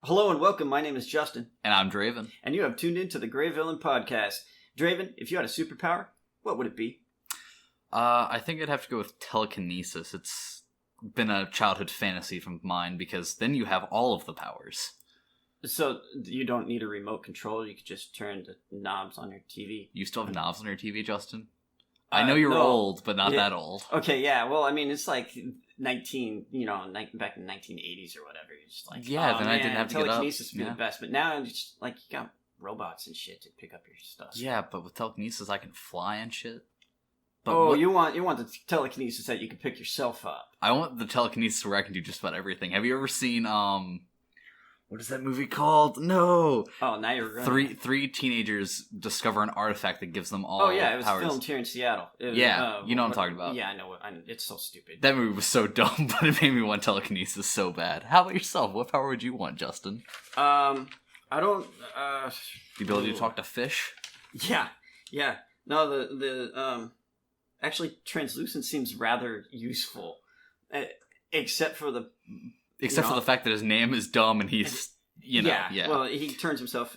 Hello and welcome. My name is Justin. And I'm Draven. And you have tuned into the GreyVillain podcast. Draven, if you had a superpower, what would it be? I think I'd have to go with telekinesis. It's been a childhood fantasy from mine because then you have all of the powers. So you don't need a remote control. You could just turn the knobs on your TV. You still have knobs on your TV, Justin? I know you're old, but not that old. Okay, yeah. Well, I mean, it's like back in the 1980s or whatever. You're just like, I didn't have to get up. Telekinesis would be the best. But now it's just like you got robots and shit to pick up your stuff. Yeah, but with telekinesis, I can fly and shit. But you want the telekinesis that you can pick yourself up. I want the telekinesis where I can do just about everything. Have you ever seen what is that movie called? No. Oh, now you're running. Three teenagers discover an artifact that gives them all. Oh yeah, it was powers. filmed here in Seattle. You know what I'm talking about. Yeah, I know. It's so stupid. That movie was so dumb, but it made me want telekinesis so bad. How about yourself? What power would you want, Justin? I don't. The ability to talk to fish. Yeah. No, the actually translucent seems rather useful, except for the. Except for the fact that his name is dumb and he's, Yeah. Well, he turns himself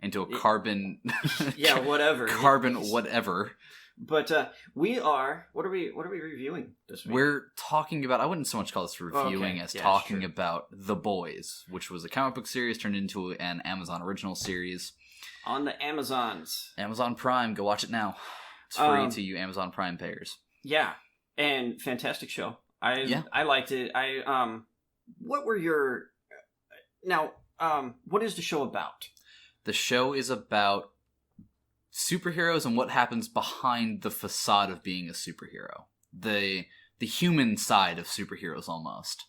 into a carbon. Yeah, whatever. Carbon, whatever. But we are. What are we reviewing this week? We're talking about. I wouldn't so much call this reviewing as talking about The Boys, which was a comic book series turned into an Amazon original series. On the Amazons. Amazon Prime. Go watch it now. It's free to you Amazon Prime payers. Yeah, and fantastic show. I liked it. What were your... Now, what is the show about? The show is about superheroes and what happens behind the facade of being a superhero. The human side of superheroes, almost.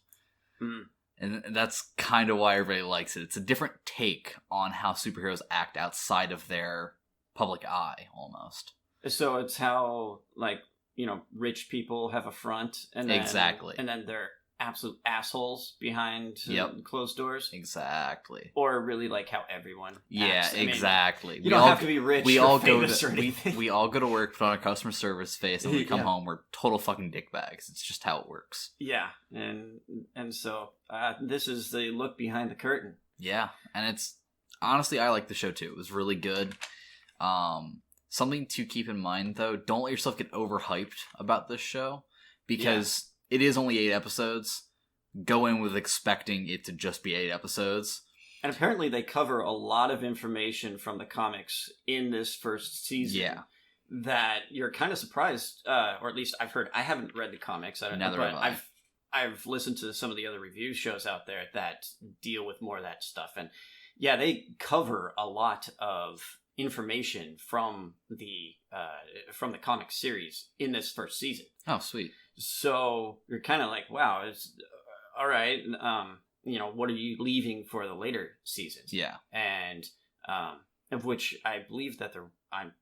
Mm. And that's kind of why everybody likes it. It's a different take on how superheroes act outside of their public eye, almost. So it's how, rich people have a front, and then, exactly, and then they're absolute assholes behind closed doors. Exactly. Or really like how everyone acts. Exactly. You don't have to be rich. We all go to work, put on a customer service face, and when we come home, we're total fucking dickbags. It's just how it works. Yeah, and so this is the look behind the curtain. Yeah, and it's honestly, I like the show too. It was really good. Something to keep in mind, though, don't let yourself get overhyped about this show, because it is only 8 episodes. Go in with expecting it to just be 8 episodes. And apparently they cover a lot of information from the comics in this first season. Yeah. That you're kind of surprised, or at least I've heard. I haven't read the comics, I don't know, but I've listened to some of the other review shows out there that deal with more of that stuff. And yeah, they cover a lot of information from the comic series in this first season. Oh, sweet. So you're kind of like, wow, it's all right. What are you leaving for the later seasons? Yeah, and of which I believe that I'm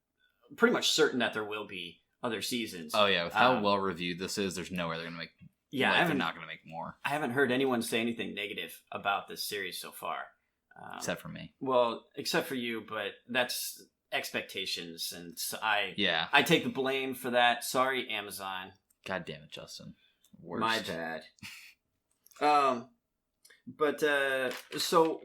pretty much certain that there will be other seasons. Oh yeah, with how well reviewed this is, there's no way they're gonna make. Yeah, they're not gonna make more. I haven't heard anyone say anything negative about this series so far. Except for me. Well, except for you, but that's expectations, and so I take the blame for that. Sorry, Amazon. God damn it, Justin. Worst. My bad. So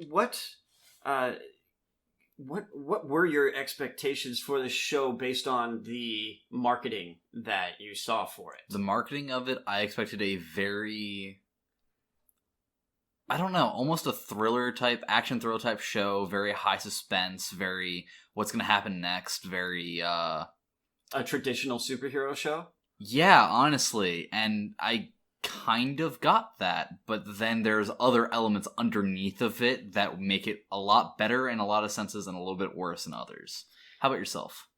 what were your expectations for the show based on the marketing that you saw for it? The marketing of it, I expected a very, I don't know, almost a action thriller type show, very high suspense, very what's going to happen next, very a traditional superhero show? Yeah, honestly, and I kind of got that, but then there's other elements underneath of it that make it a lot better in a lot of senses and a little bit worse in others. How about yourself?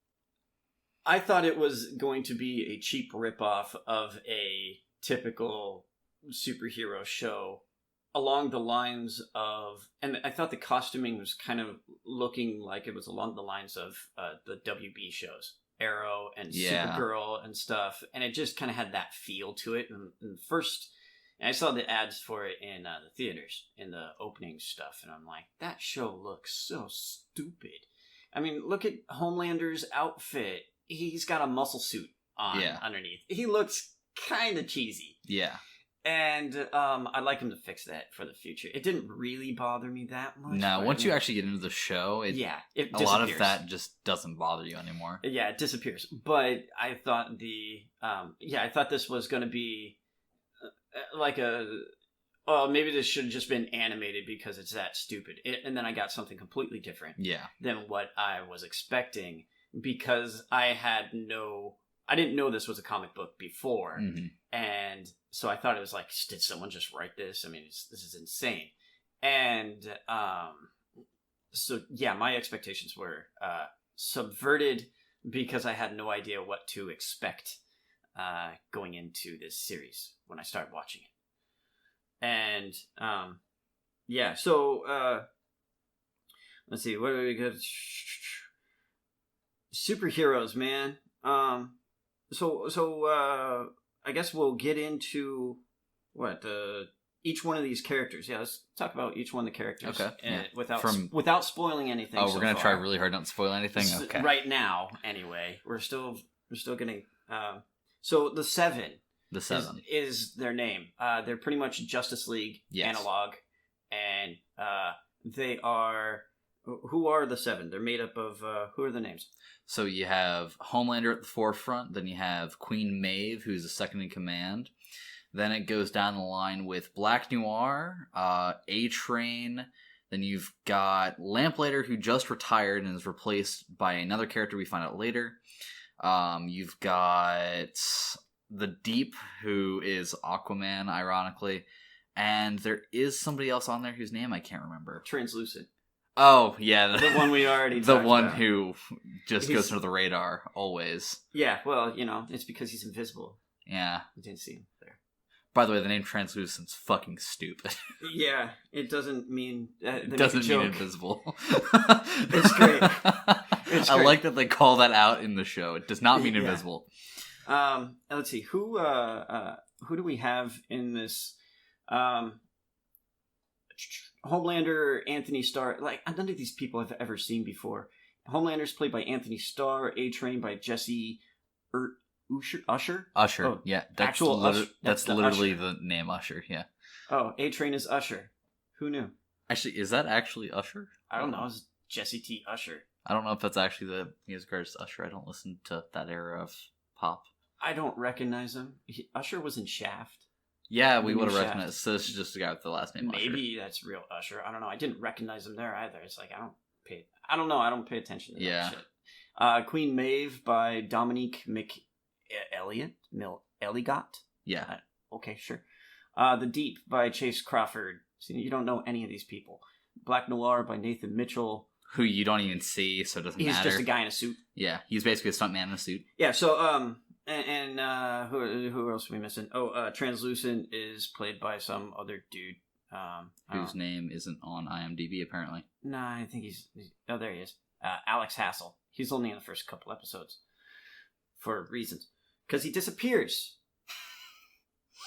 I thought it was going to be a cheap ripoff of a typical superhero show along the lines of, and I thought the costuming was kind of looking like it was along the lines of the WB shows. Arrow and Supergirl and stuff, and it just kind of had that feel to it. And first, I saw the ads for it in the theaters, in the opening stuff, and I'm like, that show looks so stupid. I mean, look at Homelander's outfit. He's got a muscle suit on underneath. He looks kind of cheesy. Yeah. And I'd like him to fix that for the future. It didn't really bother me that much. No, once you actually get into the show, it a lot of that just doesn't bother you anymore. Yeah, it disappears. But I thought I thought this was going to be like maybe this should have just been animated because it's that stupid. And then I got something completely different than what I was expecting because I didn't know this was a comic book before. Mm-hmm. And so I thought it was like, did someone just write this? I mean, this is insane. And so, yeah, my expectations were subverted because I had no idea what to expect going into this series when I started watching it. And, so let's see, what do we got? Superheroes, man. So I guess we'll get into each one of these characters. Yeah, let's talk about each one of the characters. Okay. Without spoiling anything. Oh, we're gonna try really hard not to spoil anything. Okay. Right now, anyway, we're still getting. So the Seven. The Seven is their name. They're pretty much Justice League analog, and they are. Who are the Seven? They're made up of who are the names? So you have Homelander at the forefront, then you have Queen Maeve, who's the second in command. Then it goes down the line with Black Noir, A-Train. Then you've got Lamplighter, who just retired and is replaced by another character we find out later. You've got the Deep, who is Aquaman, ironically. And there is somebody else on there whose name I can't remember. Translucent. Oh, yeah. The one we already The talked one about. who just goes under the radar, always. Yeah, well, it's because he's invisible. Yeah. You didn't see him there. By the way, the name Translucent's fucking stupid. Yeah, it doesn't mean... it doesn't mean invisible. It's great. It's I great. like that they call that out in the show. It does not mean invisible. Let's see, who do we have in this... Homelander, Anthony Starr, like none of these people I've ever seen before. Homelander's played by Anthony Starr, A-Train by Jesse Usher? Usher, oh, yeah. That's literally Usher. the name Usher, yeah. Oh, A-Train is Usher. Who knew? Actually, is that actually Usher? I don't know. It's Jesse T. Usher. I don't know if that's actually the music artist Usher. I don't listen to that era of pop. I don't recognize him. Usher was in Shaft. Yeah, we would have recognized. So this is just a guy with the last name Usher. Maybe that's real Usher. I don't know. I didn't recognize him there either. It's like I don't know. I don't pay attention to that shit. Queen Maeve by Dominique Elliott. Yeah. Okay, sure. The Deep by Chase Crawford. So you don't know any of these people. Black Noir by Nathan Mitchell. Who you don't even see, so it doesn't matter. He's just a guy in a suit. Yeah, he's basically a stuntman in a suit. Yeah, so And who else are we missing? Oh, Translucent is played by some other dude. Whose name isn't on IMDb, apparently. Nah, I think he's... Oh, there he is. Alex Hassel. He's only in the first couple episodes. For reasons. Because he disappears.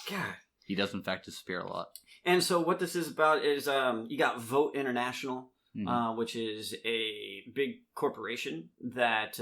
God. He does, in fact, disappear a lot. And so what this is about is you got Vote International, Mm-hmm. which is a big corporation that...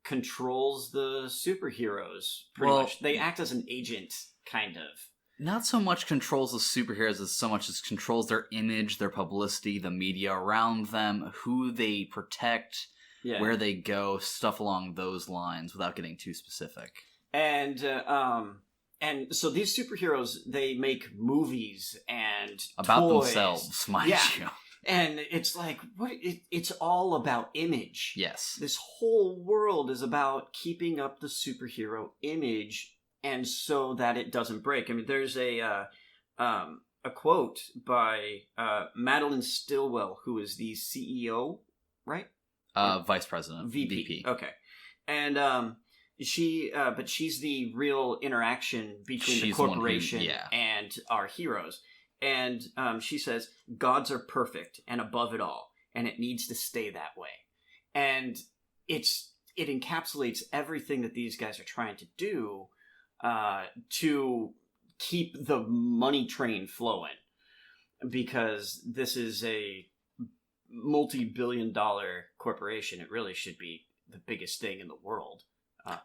controls the superheroes pretty much. They act as an agent, kind of. Not so much controls the superheroes as so much as controls their image, their publicity, the media around them, who they protect, where they go, stuff along those lines without getting too specific. And so these superheroes, they make movies and about toys. themselves, mind you. And it's like, it's all about image. Yes. This whole world is about keeping up the superhero image, and so that it doesn't break. I mean, there's a quote by Madeline Stillwell, who is the CEO, right? Vice President. VP. Okay. And but she's the real interaction between the corporation and our heroes. And she says, gods are perfect and above it all, and it needs to stay that way. And it encapsulates everything that these guys are trying to do to keep the money train flowing. Because this is a multi-billion-dollar corporation. It really should be the biggest thing in the world.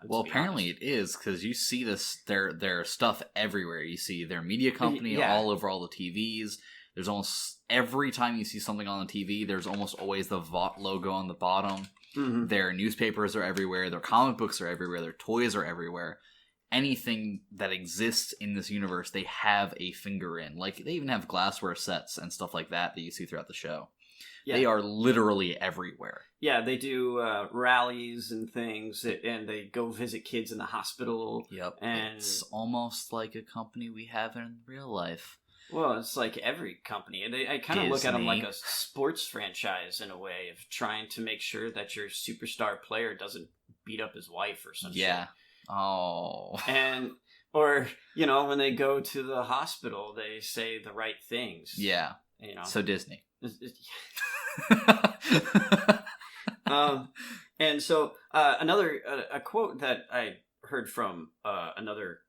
Well, apparently it is, because you see their stuff everywhere. You see their media company all over all the TVs. There's almost every time you see something on the TV, there's almost always the Vought logo on the bottom. Mm-hmm. Their newspapers are everywhere. Their comic books are everywhere. Their toys are everywhere. Anything that exists in this universe, they have a finger in. Like, they even have glassware sets and stuff like that you see throughout the show. Yeah. They are literally everywhere. Yeah, they do rallies and things, and they go visit kids in the hospital. Yep. And it's almost like a company we have in real life. Well, it's like every company. I kind of look at them like a sports franchise in a way of trying to make sure that your superstar player doesn't beat up his wife or something. Yeah. Oh. Or, when they go to the hospital, they say the right things. Yeah. So Disney. And so another a quote that I heard from another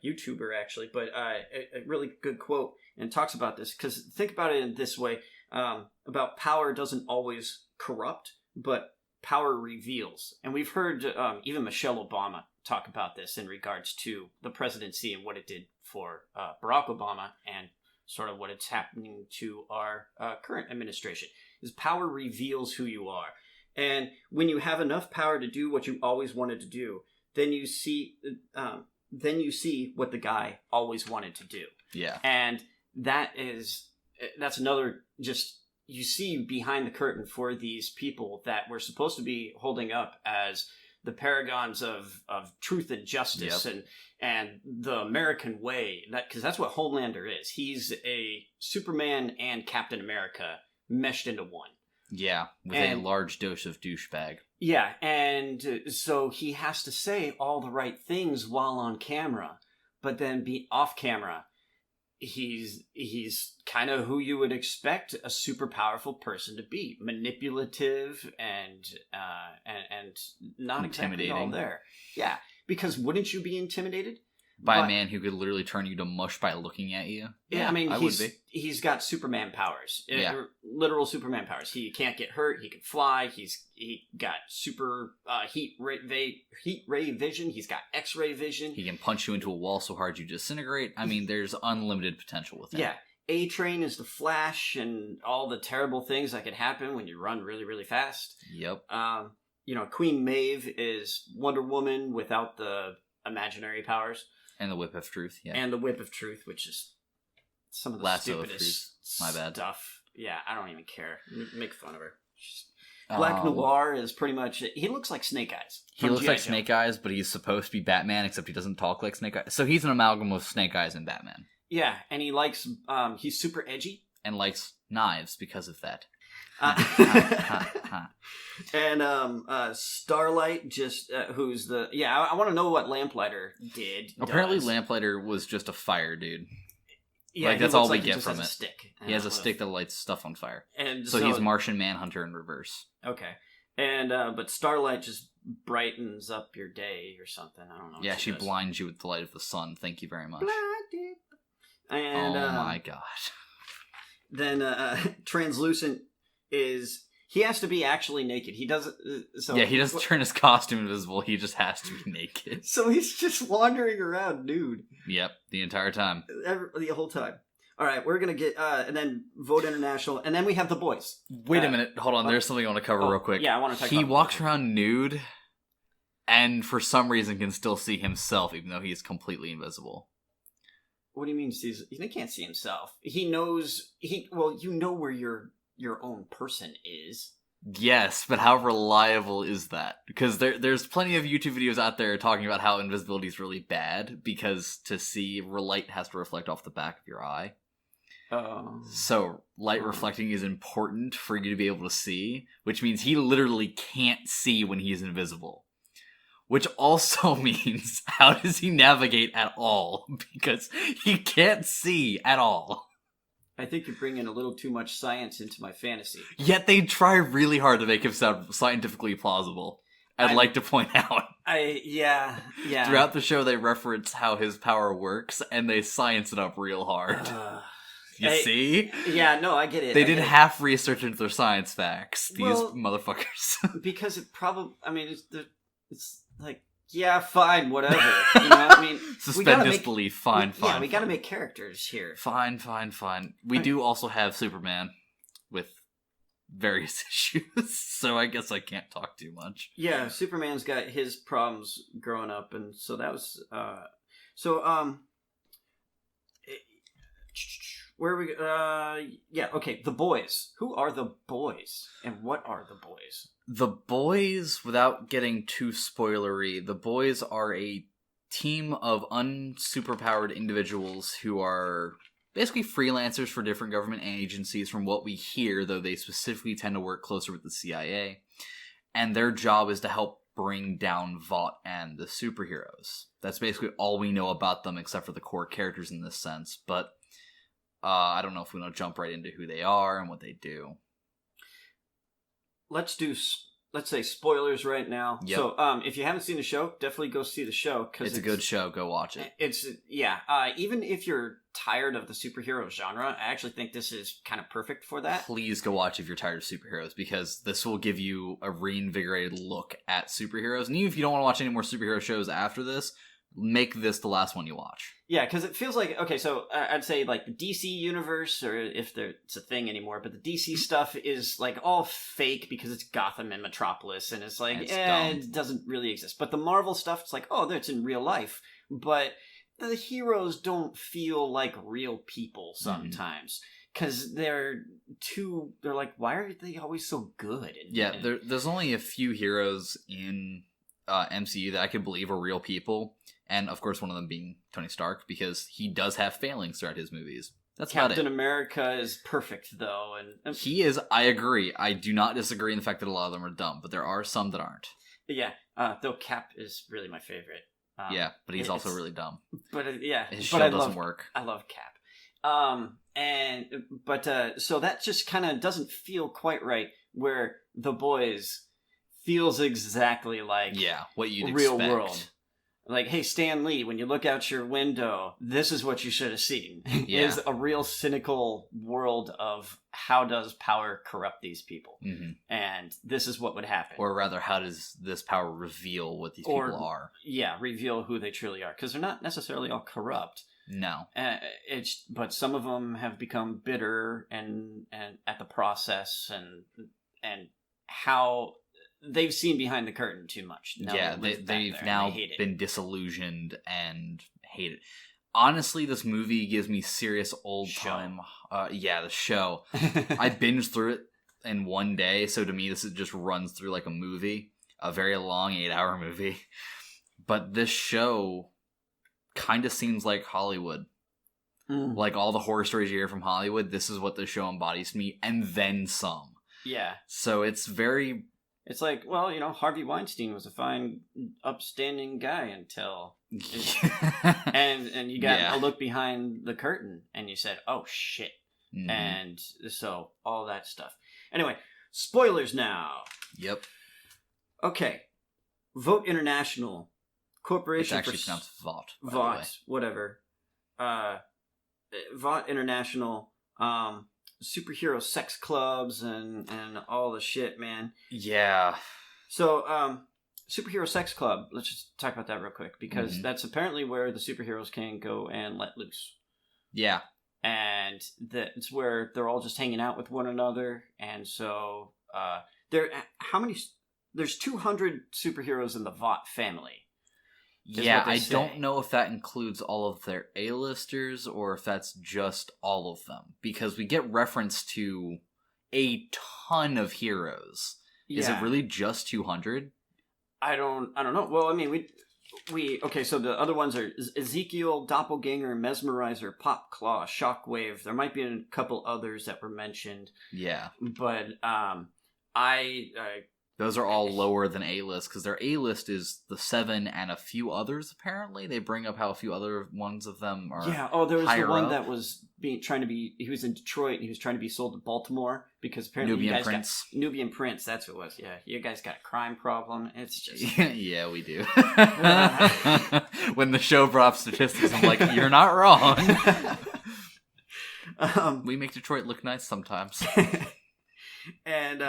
YouTuber, actually, but a really good quote, and talks about this, because think about it in this way, about power doesn't always corrupt, but power reveals. And we've heard even Michelle Obama talk about this in regards to the presidency and what it did for Barack Obama, and sort of what it's happening to our current administration, is power reveals who you are. And when you have enough power to do what you always wanted to do, then you see what the guy always wanted to do. Yeah. And that's another, just, you see behind the curtain for these people that we're supposed to be holding up as the paragons of truth and justice. Yep. and the American way, because that's what Homelander is. He's a Superman and Captain America meshed into one. Yeah, with a large dose of douchebag. Yeah, and so he has to say all the right things while on camera, but then be off camera. He's kind of who you would expect a super powerful person to be, manipulative and not intimidating. Exactly all there. Yeah, because wouldn't you be intimidated by a man who could literally turn you to mush by looking at you? Yeah, I mean, he's got Superman powers. Yeah. Literal Superman powers. He can't get hurt. He can fly. He got super heat ray vision. He's got X-ray vision. He can punch you into a wall so hard you disintegrate. I mean, there's unlimited potential with him. Yeah. A-Train is the Flash and all the terrible things that could happen when you run really, really fast. Yep. Queen Maeve is Wonder Woman without the imaginary powers. And the Whip of Truth, yeah. And the Whip of Truth, which is some of the stupidest stuff. Yeah, I don't even care. Make fun of her. Black Noir is pretty much... He looks like Snake Eyes. He looks like Snake Eyes, but he's supposed to be Batman, except he doesn't talk like Snake Eyes. So he's an amalgam of Snake Eyes and Batman. Yeah, and he likes... he's super edgy. And likes knives because of that. And Starlight, just who's the... Yeah, I want to know what Lamplighter did. Apparently Lamplighter was just a fire dude. Yeah, that's all we get from it. Stick. He has a stick that lights stuff on fire. And so he's Martian Manhunter in reverse. Okay. And but Starlight just brightens up your day or something. I don't know. Yeah, she blinds you with the light of the sun. Thank you very much. And oh my god. Then Translucent is... He has to be actually naked. He doesn't... he doesn't turn his costume invisible. He just has to be naked. So he's just wandering around nude. Yep, the entire time. The whole time. All right, we're going to get... and then Vote International. And then we have The Boys. Wait a minute. Hold on. There's something I want to cover real quick. Yeah, I want to talk about... He walks around nude and for some reason can still see himself even though he is completely invisible. What do you mean sees? He can't see himself. He knows... you know where your own person is. Yes, but how reliable is that? Because there's plenty of YouTube videos out there talking about how invisibility is really bad because to see light has to reflect off the back of your eye. So light reflecting is important for you to be able to see, which means he literally can't see when he's invisible. Which also means how does he navigate at all? Because he can't see at all. I think you're bringing a little too much science into my fantasy. Yet they try really hard to make him sound scientifically plausible. I'd like to point out. Yeah. Throughout the show, they reference how his power works, and they science it up real hard. You see? Yeah, no, I get it. They did half research into their science facts, these motherfuckers. Because it probably... I mean, it's like... yeah, fine, whatever. You know, I mean, Suspend disbelief. Fine. Yeah, we gotta make characters here. Fine. We do also have Superman with various issues, so I guess I can't talk too much. Yeah, Superman's got his problems growing up, and so that was where are we? Yeah, okay. The boys. Who are the boys, and what are the boys? The boys, without getting too spoilery, the boys are a team of unsuperpowered individuals who are basically freelancers for different government agencies. From what we hear, though, they specifically tend to work closer with the CIA, and their job is to help bring down Vought and the superheroes. That's basically all we know about them, except for the core characters in this sense. But I don't know if we want to jump right into who they are and what they do. Let's say spoilers right now. Yep. So if you haven't seen the show, definitely go see the show, because it's a good show. Go watch it. Even if you're tired of the superhero genre, I actually think this is kind of perfect for that. Please go watch if you're tired of superheroes, because this will give you a reinvigorated look at superheroes. And even if you don't want to watch any more superhero shows after this, make this the last one you watch. Yeah, because it feels like, okay, so I'd say like the DC universe, or if it's a thing anymore, but the DC stuff is like all fake because it's Gotham and Metropolis, and it's like, it doesn't really exist. But the Marvel stuff, it's like, oh, it's in real life. But the heroes don't feel like real people sometimes. Because they're like, why are they always so good? There's only a few heroes in MCU that I could believe are real people. And, of course, one of them being Tony Stark, because he does have failings throughout his movies. That's Captain about it. America is perfect, though. And he is, I agree. I do not disagree in the fact that a lot of them are dumb, but there are some that aren't. Yeah, though Cap is really my favorite. But he's also really dumb. But, his show doesn't work. I love Cap. So that just kind of doesn't feel quite right, where The Boys feels exactly like what you'd real expect. World. Like, hey, Stan Lee, when you look out your window, this is what you should have seen. Is a real cynical world of how does power corrupt these people. Mm-hmm. And this is what would happen. Or rather, how does this power reveal what these people are? Yeah, reveal who they truly are. Because they're not necessarily all corrupt. No. But some of them have become bitter and at the process and how... They've seen behind the curtain too much. Now they've now been disillusioned and hate it. Honestly, this movie gives me serious old time. The show. I binged through it in one day, so to me, this just runs through like a movie, a very long 8-hour movie. But this show kind of seems like Hollywood. Like all the horror stories you hear from Hollywood, this is what the show embodies to me, and then some. Yeah. So it's very... It's like, well, Harvey Weinstein was a fine, upstanding guy until... and you got a look behind the curtain, and you said, oh, shit. Mm-hmm. And so, all that stuff. Anyway, spoilers now. Yep. Okay. Vote International. Corporation it's actually pronounced Vought. Vought, whatever. Vought International... superhero sex clubs and all the shit, man. Yeah. So, superhero sex club, let's just talk about that real quick, because that's apparently where the superheroes can go and let loose. Yeah. And it's where they're all just hanging out with one another, and so, there's 200 superheroes in the Vought family. Yeah, I don't know if that includes all of their A-listers or if that's just all of them, because we get reference to a ton of heroes. Yeah. Is it really just 200? I don't know. Well, I mean, we okay. So the other ones are Ezekiel, Doppelganger, Mesmerizer, Pop Claw, Shockwave. There might be a couple others that were mentioned. Yeah, but those are all lower than A-list, because their A-list is the 7 and a few others, apparently. They bring up how a few other ones of them are there was the one up. that was he was in Detroit, and he was trying to be sold to Baltimore, because apparently Nubian Prince, that's what it was, yeah. You guys got a crime problem. It's just... yeah, we do. When the show brought up statistics, I'm like, you're not wrong. We make Detroit look nice sometimes. And,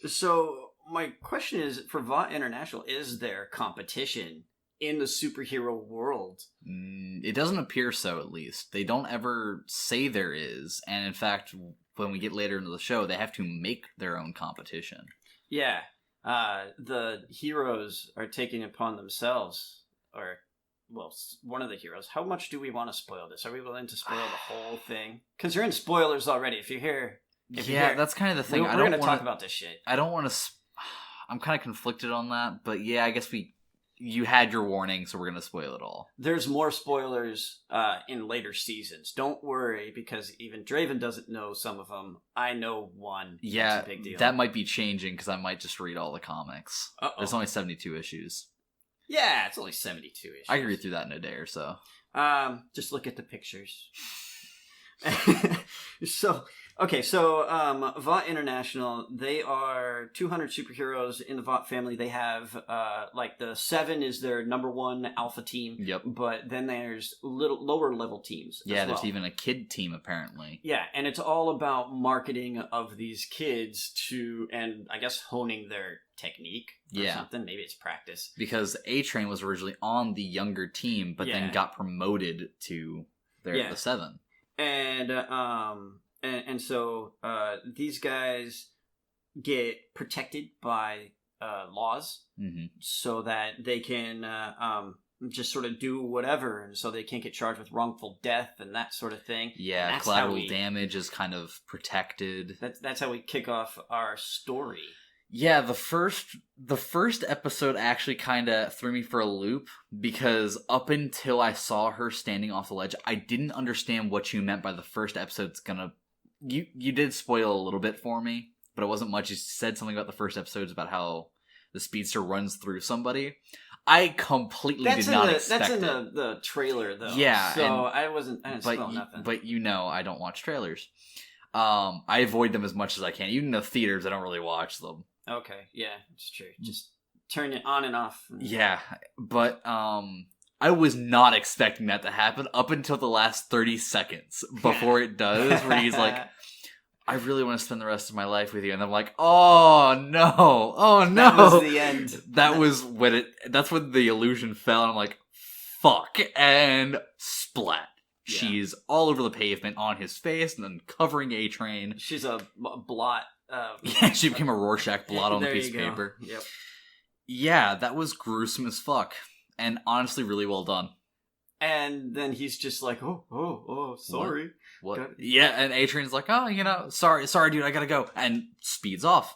so... My question is, for Vought International, is there competition in the superhero world. It doesn't appear so, at least. They don't ever say there is, and in fact, when we get later into the show, they have to make their own competition. Yeah. The heroes are taking upon themselves, or, well, one of the heroes. How much do we want to spoil this? Are we willing to spoil the whole thing? Because you're in spoilers already. If you're here... That's kind of the thing. We're going to talk about this shit. I don't want to... I'm kind of conflicted on that, but yeah, I guess you had your warning, so we're going to spoil it all. There's more spoilers in later seasons. Don't worry, because even Draven doesn't know some of them. I know one. Yeah, that's a big deal. That might be changing, because I might just read all the comics. Uh-oh. There's only 72 issues. Yeah, it's only 72 issues. I can read through that in a day or so. Just look at the pictures. So Vought International, they are 200 superheroes in the Vought family. They have, the 7 is their number 1 alpha team. Yep. But then there's little lower level teams. Yeah, there's even a kid team, apparently. Yeah, and it's all about marketing of these kids and I guess honing their technique or something. Maybe it's practice. Because A-Train was originally on the younger team, but then got promoted to the 7. And so these guys get protected by laws, so that they can just sort of do whatever, and so they can't get charged with wrongful death and that sort of thing. Yeah, collateral damage is kind of protected. That's how we kick off our story. Yeah, the first episode actually kind of threw me for a loop, because up until I saw her standing off the ledge, I didn't understand what you meant by the first episode's gonna... You did spoil a little bit for me, but it wasn't much. You said something about the first episodes about how the speedster runs through somebody. I completely did not expect That's in the trailer, though. Yeah. So I didn't spoil nothing. But I don't watch trailers. I avoid them as much as I can. Even in the theaters, I don't really watch them. Okay, yeah, it's true. Just turn it on and off. Yeah, but I was not expecting that to happen up until the last 30 seconds before it does, where he's like, I really want to spend the rest of my life with you. And I'm like, oh no. That was the end. That's when the illusion fell, and I'm like, fuck. And splat. Yeah. She's all over the pavement on his face and then covering A-Train. She's a blot. Yeah, she became a Rorschach blot on the piece of paper. Yep. Yeah, that was gruesome as fuck. And honestly, really well done. And then he's just like, oh, sorry. What? Yeah, and A-Train's like, sorry, dude, I gotta go. And speeds off.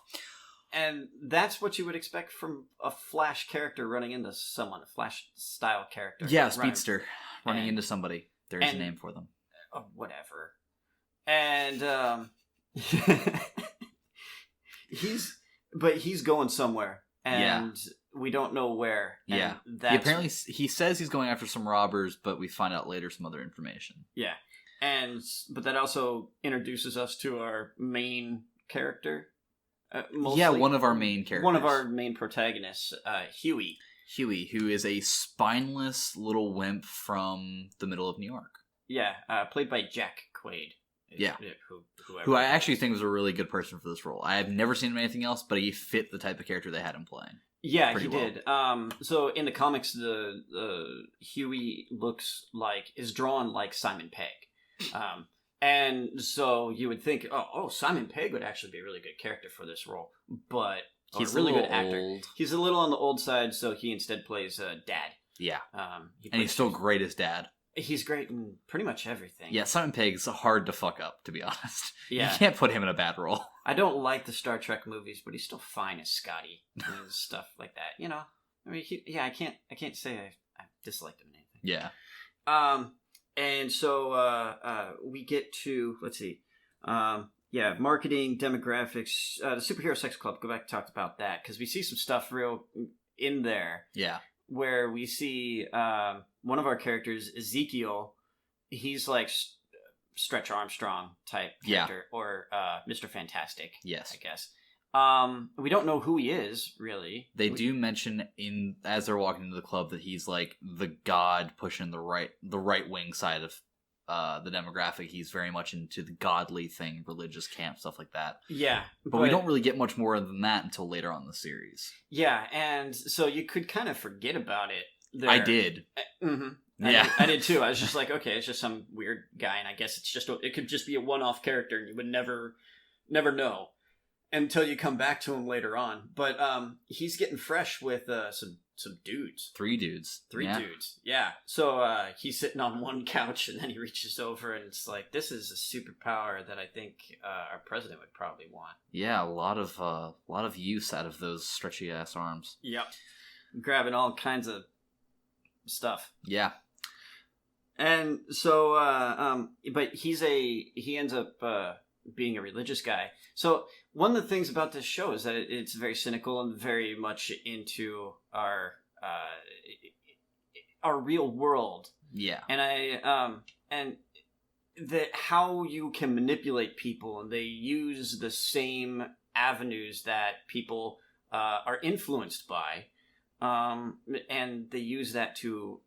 And that's what you would expect from a Flash character running into someone. A Flash-style character. Yeah, speedster running into somebody. There's a name for them. Whatever. And, he's going somewhere. And we don't know where. Yeah. Apparently, he says he's going after some robbers, but we find out later some other information. Yeah. But that also introduces us to our main character. One of our main characters. One of our main protagonists, Huey. Huey, who is a spineless little wimp from the middle of New York. Yeah, played by Jack Quaid. Yeah. Who I actually think was a really good person for this role. I have never seen him in anything else, but he fit the type of character they had him playing. Yeah, he did. So in the comics, the Huey is drawn like Simon Pegg. And so you would think, Simon Pegg would actually be a really good character for this role. But he's a really good actor. Old. He's a little on the old side, so he instead plays Dad. Yeah. And he's still great as Dad. He's great in pretty much everything. Yeah, Simon Pegg's hard to fuck up, to be honest. Yeah. You can't put him in a bad role. I don't like the Star Trek movies, but he's still fine as Scotty and stuff like that. You know? I mean, I can't say I disliked him in anything. Yeah. And so we get to, let's see. Marketing, demographics, the Superhero Sex Club. Go back and talk about that, because we see some stuff real in there. Yeah. Where we see one of our characters, Ezekiel, he's like Stretch Armstrong type character, or Mr. Fantastic. Yes, I guess. We don't know who he is, really. They do mention as they're walking into the club that he's like the god pushing the right wing side of the demographic. He's very much into the godly thing, religious camp, stuff like that. Yeah. But we don't really get much more than that until later on in the series. Yeah, and so you could kind of forget about it I did. Mm-hmm. Yeah. I did too. I was just like, okay, it's just some weird guy, and I guess it could just be a one-off character, and you would never know until you come back to him later on. But he's getting fresh with some dudes. 3 dudes. 3 dudes. Yeah. So he's sitting on one couch, and then he reaches over, and it's like, this is a superpower that I think our president would probably want. Yeah, a lot of use out of those stretchy ass arms. Yep. Grabbing all kinds of stuff. Yeah. And so, but he ends up being a religious guy. So one of the things about this show is that it's very cynical and very much into our real world. Yeah. And how you can manipulate people, and they use the same avenues that people are influenced by, and they use that to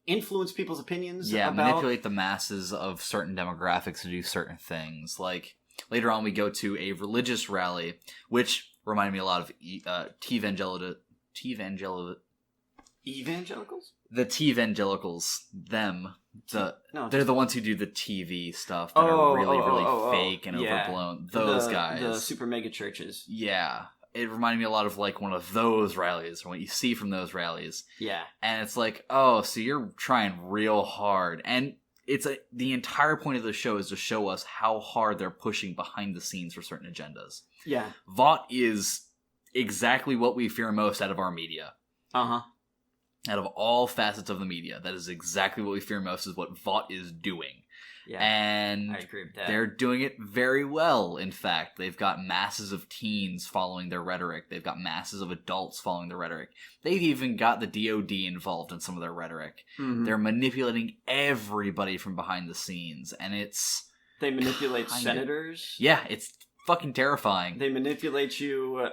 influence people's opinions. Yeah, manipulate the masses of certain demographics to do certain things. Like, later on we go to a religious rally, which reminded me a lot of Evangelicals? The T-Evangelicals, them. They're the ones who do the TV stuff that are really fake and overblown. Those guys. The super mega churches. Yeah. It reminded me a lot of like one of those rallies, or what you see from those rallies. Yeah. And it's like, oh, so you're trying real hard. And the entire point of the show is to show us how hard they're pushing behind the scenes for certain agendas. Yeah. Vought is exactly what we fear most out of our media. Uh-huh. Out of all facets of the media, that is exactly what we fear most, is what Vought is doing. Yeah, and I agree with that. They're doing it very well, in fact. They've got masses of teens following their rhetoric. They've got masses of adults following their rhetoric. They've even got the DoD involved in some of their rhetoric. Mm-hmm. They're manipulating everybody from behind the scenes, and it's... They manipulate senators. Yeah, it's fucking terrifying. They manipulate you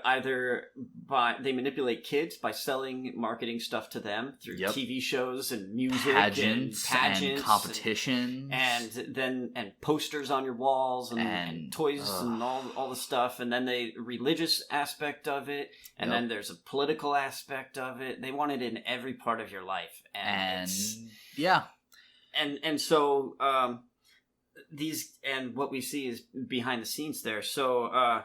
they manipulate kids by selling marketing stuff to them through TV shows and music, pageants and competitions, and posters on your walls and toys and all the stuff, and then the religious aspect of it, and then there's a political aspect of it. They want it in every part of your life, and so what we see is behind the scenes there. So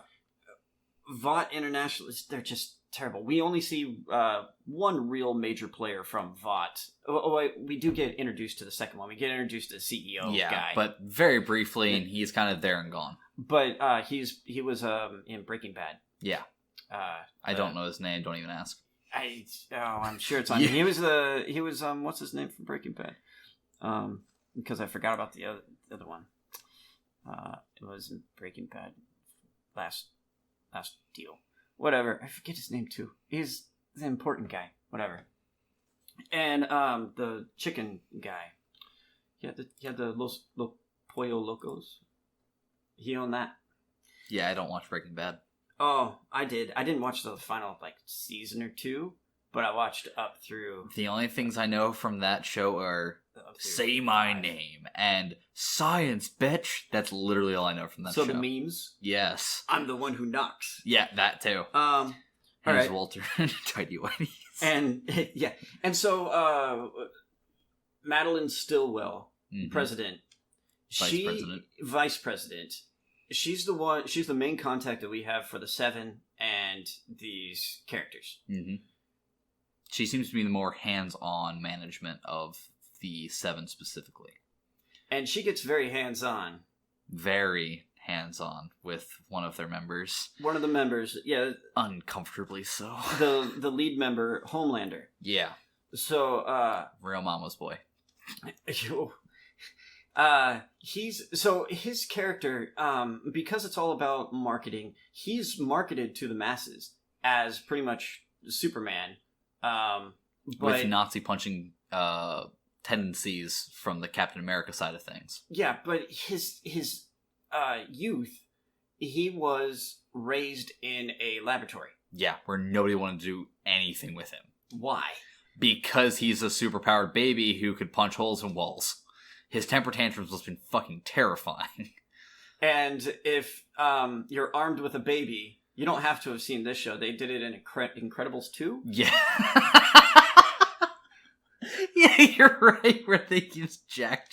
Vought International, they're just terrible. We only see one real major player from Vought. We do get introduced to the second one. We get introduced to the CEO guy, but very briefly, and he's kind of there and gone. But he was in Breaking Bad. Yeah. I don't know his name. Don't even ask. I'm sure it's on. He was what's his name from Breaking Bad? Because I forgot about the other one. It was in Breaking Bad. Last deal. Whatever. I forget his name too. He's the important guy. Whatever. And the chicken guy. He had the Los Pollo Locos. He owned that. Yeah, I don't watch Breaking Bad. Oh, I did. I didn't watch the final season or 2, but I watched up through. The only things I know from that show are "Say My Name" and "Science, bitch." That's literally all I know from that show. So the memes? Yes. I'm the one who knocks. Yeah, that too. All right. Walter Tidy Whities. And so Madeline Stillwell, president. Vice president. She's the main contact that we have for the 7 and these characters. Mm-hmm. She seems to be the more hands-on management of the 7 specifically. And she gets very hands-on. Very hands-on with one of their members. One of the members, yeah. Uncomfortably so. The lead member, Homelander. Yeah. So, real mama's boy. His character, because it's all about marketing, he's marketed to the masses as pretty much Superman. With Nazi punching tendencies from the Captain America side of things. Yeah, but his youth, he was raised in a laboratory. Yeah, where nobody wanted to do anything with him. Why? Because he's a superpowered baby who could punch holes in walls. His temper tantrums must have been fucking terrifying. And if you're armed with a baby, You don't have to have seen this show. They did it in Incredibles 2. Yeah. Yeah, you're right, where they use Jack.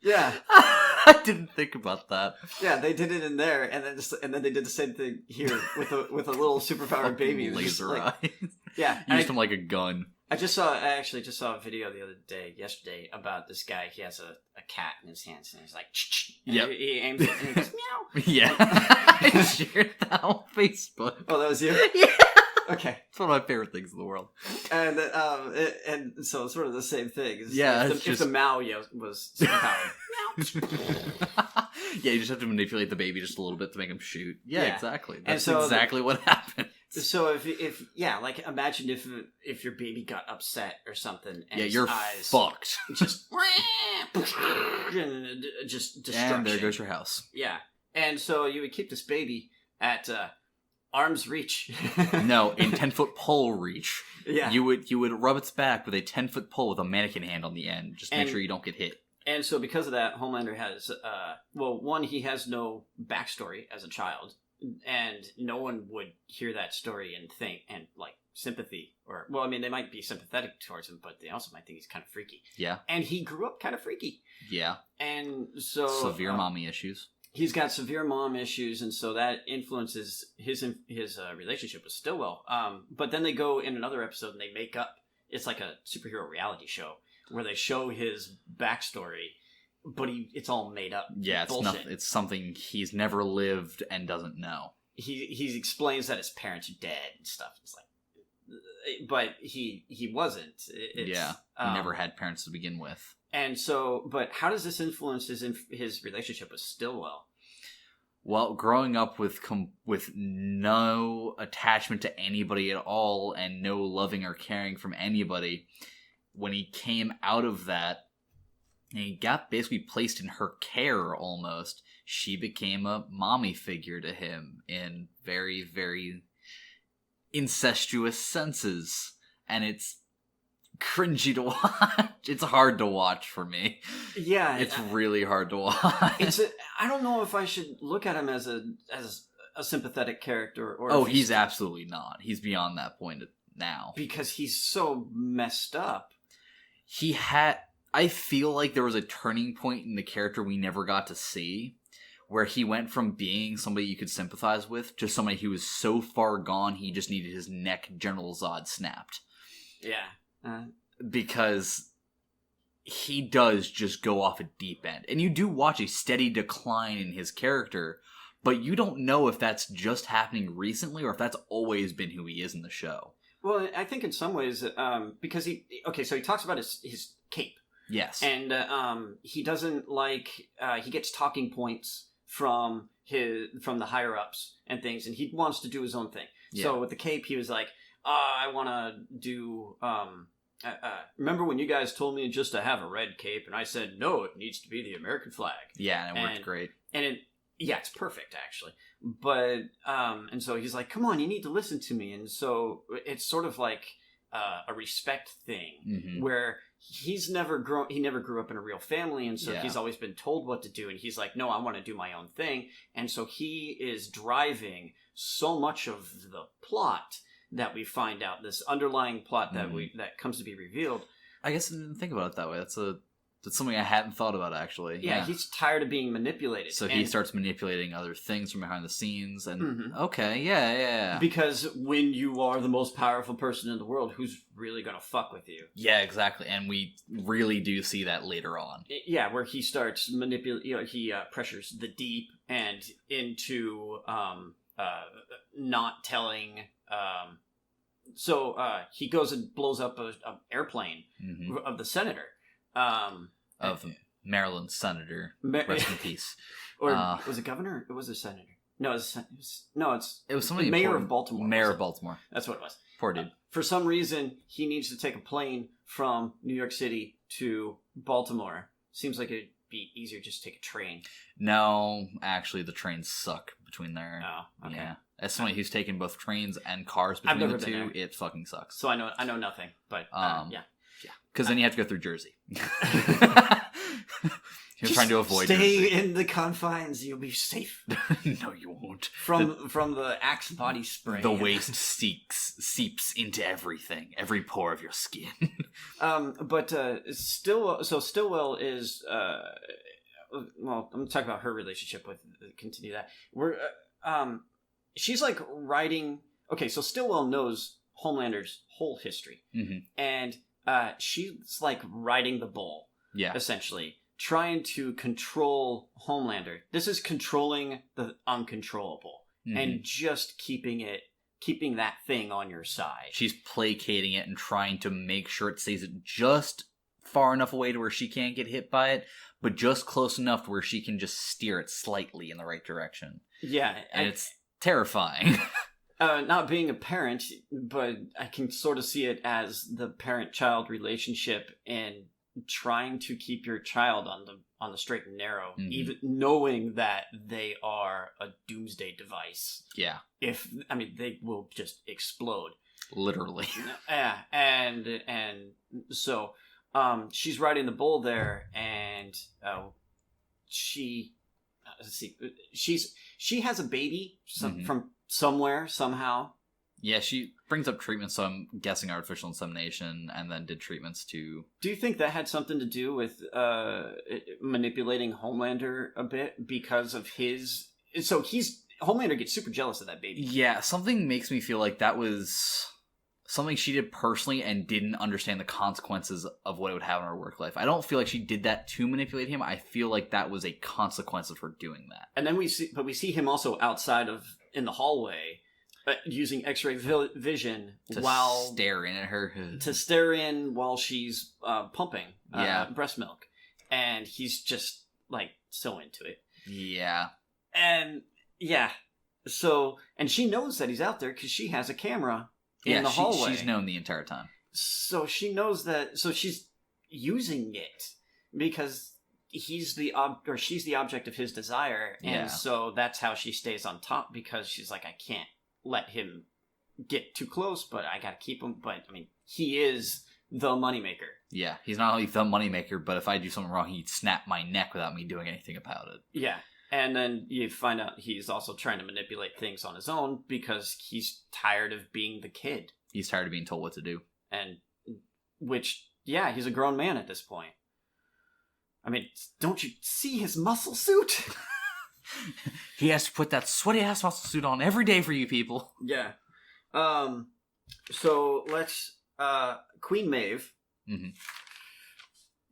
Yeah. I didn't think about that. Yeah, they did it in there, and then they did the same thing here with a little superpowered baby. Laser eyes. Yeah. Used him like a gun. I actually just saw a video yesterday, about this guy. He has a cat in his hands, and he's like, yep. He aims it, and he goes, meow. Yeah. I shared that on Facebook. Oh, that was you? Yeah. Okay. It's one of my favorite things in the world. And so it's sort of the same thing. Yeah, if the Mao was superpowered. Yeah, you just have to manipulate the baby just a little bit to make him shoot. Yeah. Exactly. That's exactly what happened. So if like imagine if your baby got upset or something, and you're eyes fucked. Just destruction. And there goes your house. Yeah, and so you would keep this baby at arm's reach. No, in 10-foot pole reach. Yeah, you would rub its back with a 10-foot pole with a mannequin hand on the end. Just make sure you don't get hit. And so because of that, Homelander has one, he has no backstory as a child. And no one would hear that story and think, and like sympathy, or, well, I mean, they might be sympathetic towards him, but they also might think he's kind of freaky. Yeah. And he grew up kind of freaky. Yeah. And so... severe mommy issues. He's got severe mom issues, and so that influences his relationship with Stillwell. But then they go in another episode and they make up, it's like a superhero reality show, where they show his backstory, but it's all made up. Yeah, bullshit. It's something he's never lived and doesn't know. He explains that his parents are dead and stuff. It's like, but he wasn't. He never had parents to begin with. And so, but how does this influence his relationship with Stillwell? Well, growing up with no attachment to anybody at all and no loving or caring from anybody, when he came out of that, and he got basically placed in her care almost, she became a mommy figure to him in very, very incestuous senses. And it's cringy to watch. It's hard to watch for me. Yeah. It's really hard to watch. I don't know if I should look at him as a sympathetic character. Or oh, he's absolutely not. He's beyond that point now. Because he's so messed up. I feel like there was a turning point in the character we never got to see, where he went from being somebody you could sympathize with to somebody who was so far gone he just needed his neck General Zod snapped. Yeah. Because he does just go off a deep end. And you do watch a steady decline in his character, but you don't know if that's just happening recently or if that's always been who he is in the show. Well, I think in some ways, because he talks about his cape. Yes. And he doesn't like, he gets talking points from the higher ups and things, and he wants to do his own thing. Yeah. So with the cape, he was like, I want to do, remember when you guys told me just to have a red cape, and I said, no, it needs to be the American flag. Yeah, and it worked great. And it's perfect, actually. But, and so he's like, come on, you need to listen to me. And so it's sort of like a respect thing, where he never grew up in a real family, and so he's always been told what to do, and he's like, no, I want to do my own thing. And so he is driving so much of the plot that we find out, this underlying plot that comes to be revealed. I guess I didn't think about it that way. That's something I hadn't thought about, actually. Yeah, he's tired of being manipulated. So he starts manipulating other things from behind the scenes, and okay, yeah. Because when you are the most powerful person in the world, who's really gonna fuck with you? Yeah, exactly, and we really do see that later on. Yeah, where he starts manipulating, he pressures the Deep and into not telling... So he goes and blows up an airplane of the senator. Of Maryland senator. Rest in peace. Or was it governor? It was a senator. No, it was somebody mayor of Baltimore. Mayor of Baltimore. That's what it was. Poor dude. For some reason, he needs to take a plane from New York City to Baltimore. Seems like it'd be easier just to take a train. No, actually, the trains suck between there. Oh, okay. Yeah. As somebody who's taken both trains and cars between the two, it fucking sucks. So I know nothing, but yeah. Because then you have to go through Jersey. You're trying to avoid stay Jersey. in the confines. You'll be safe. No, you won't. From the Axe body spray. The waste seeps into everything, every pore of your skin. But Stillwell is well, I'm gonna talk about her relationship with continue that. She's like writing. Okay, so Stillwell knows Homelander's whole history, and she's like riding the bull. Yeah, essentially trying to control Homelander. This is controlling the uncontrollable and just keeping that thing on your side. She's placating it and trying to make sure it stays just far enough away to where she can't get hit by it, but just close enough to where she can just steer it slightly in the right direction. Yeah. And it's terrifying. Not being a parent, but I can sort of see it as the parent-child relationship and trying to keep your child on the straight and narrow, even knowing that they are a doomsday device. Yeah. They will just explode. Literally. Yeah, and so she's riding the bull there, and she has a baby from somewhere somehow. Yeah, she brings up treatments, so I'm guessing artificial insemination, and then did treatments to... Do you think that had something to do with manipulating Homelander a bit because of his... So Homelander gets super jealous of that baby. Yeah, something makes me feel like that was something she did personally and didn't understand the consequences of what it would have in her work life. I don't feel like she did that to manipulate him. I feel like that was a consequence of her doing that. And then we see him also outside in the hallway, using X-ray vision to stare in at her. To stare in while she's pumping breast milk. And he's just, like, so into it. Yeah. And, yeah. So, and she knows that he's out there because she has a camera in the hallway. She's known the entire time. So she knows that, so she's using it because she's the object of his desire. And so that's how she stays on top, because she's like, I can't let him get too close, but I gotta keep him. But I mean, he is the moneymaker. Yeah, he's not only the moneymaker, but if I do something wrong, he'd snap my neck without me doing anything about it. Yeah, and then you find out he's also trying to manipulate things on his own because he's tired of being the kid. He's tired of being told what to do. And he's a grown man at this point. I mean, don't you see his muscle suit? He has to put that sweaty ass muscle suit on every day for you people. Yeah. So let's Queen Maeve. Mm-hmm.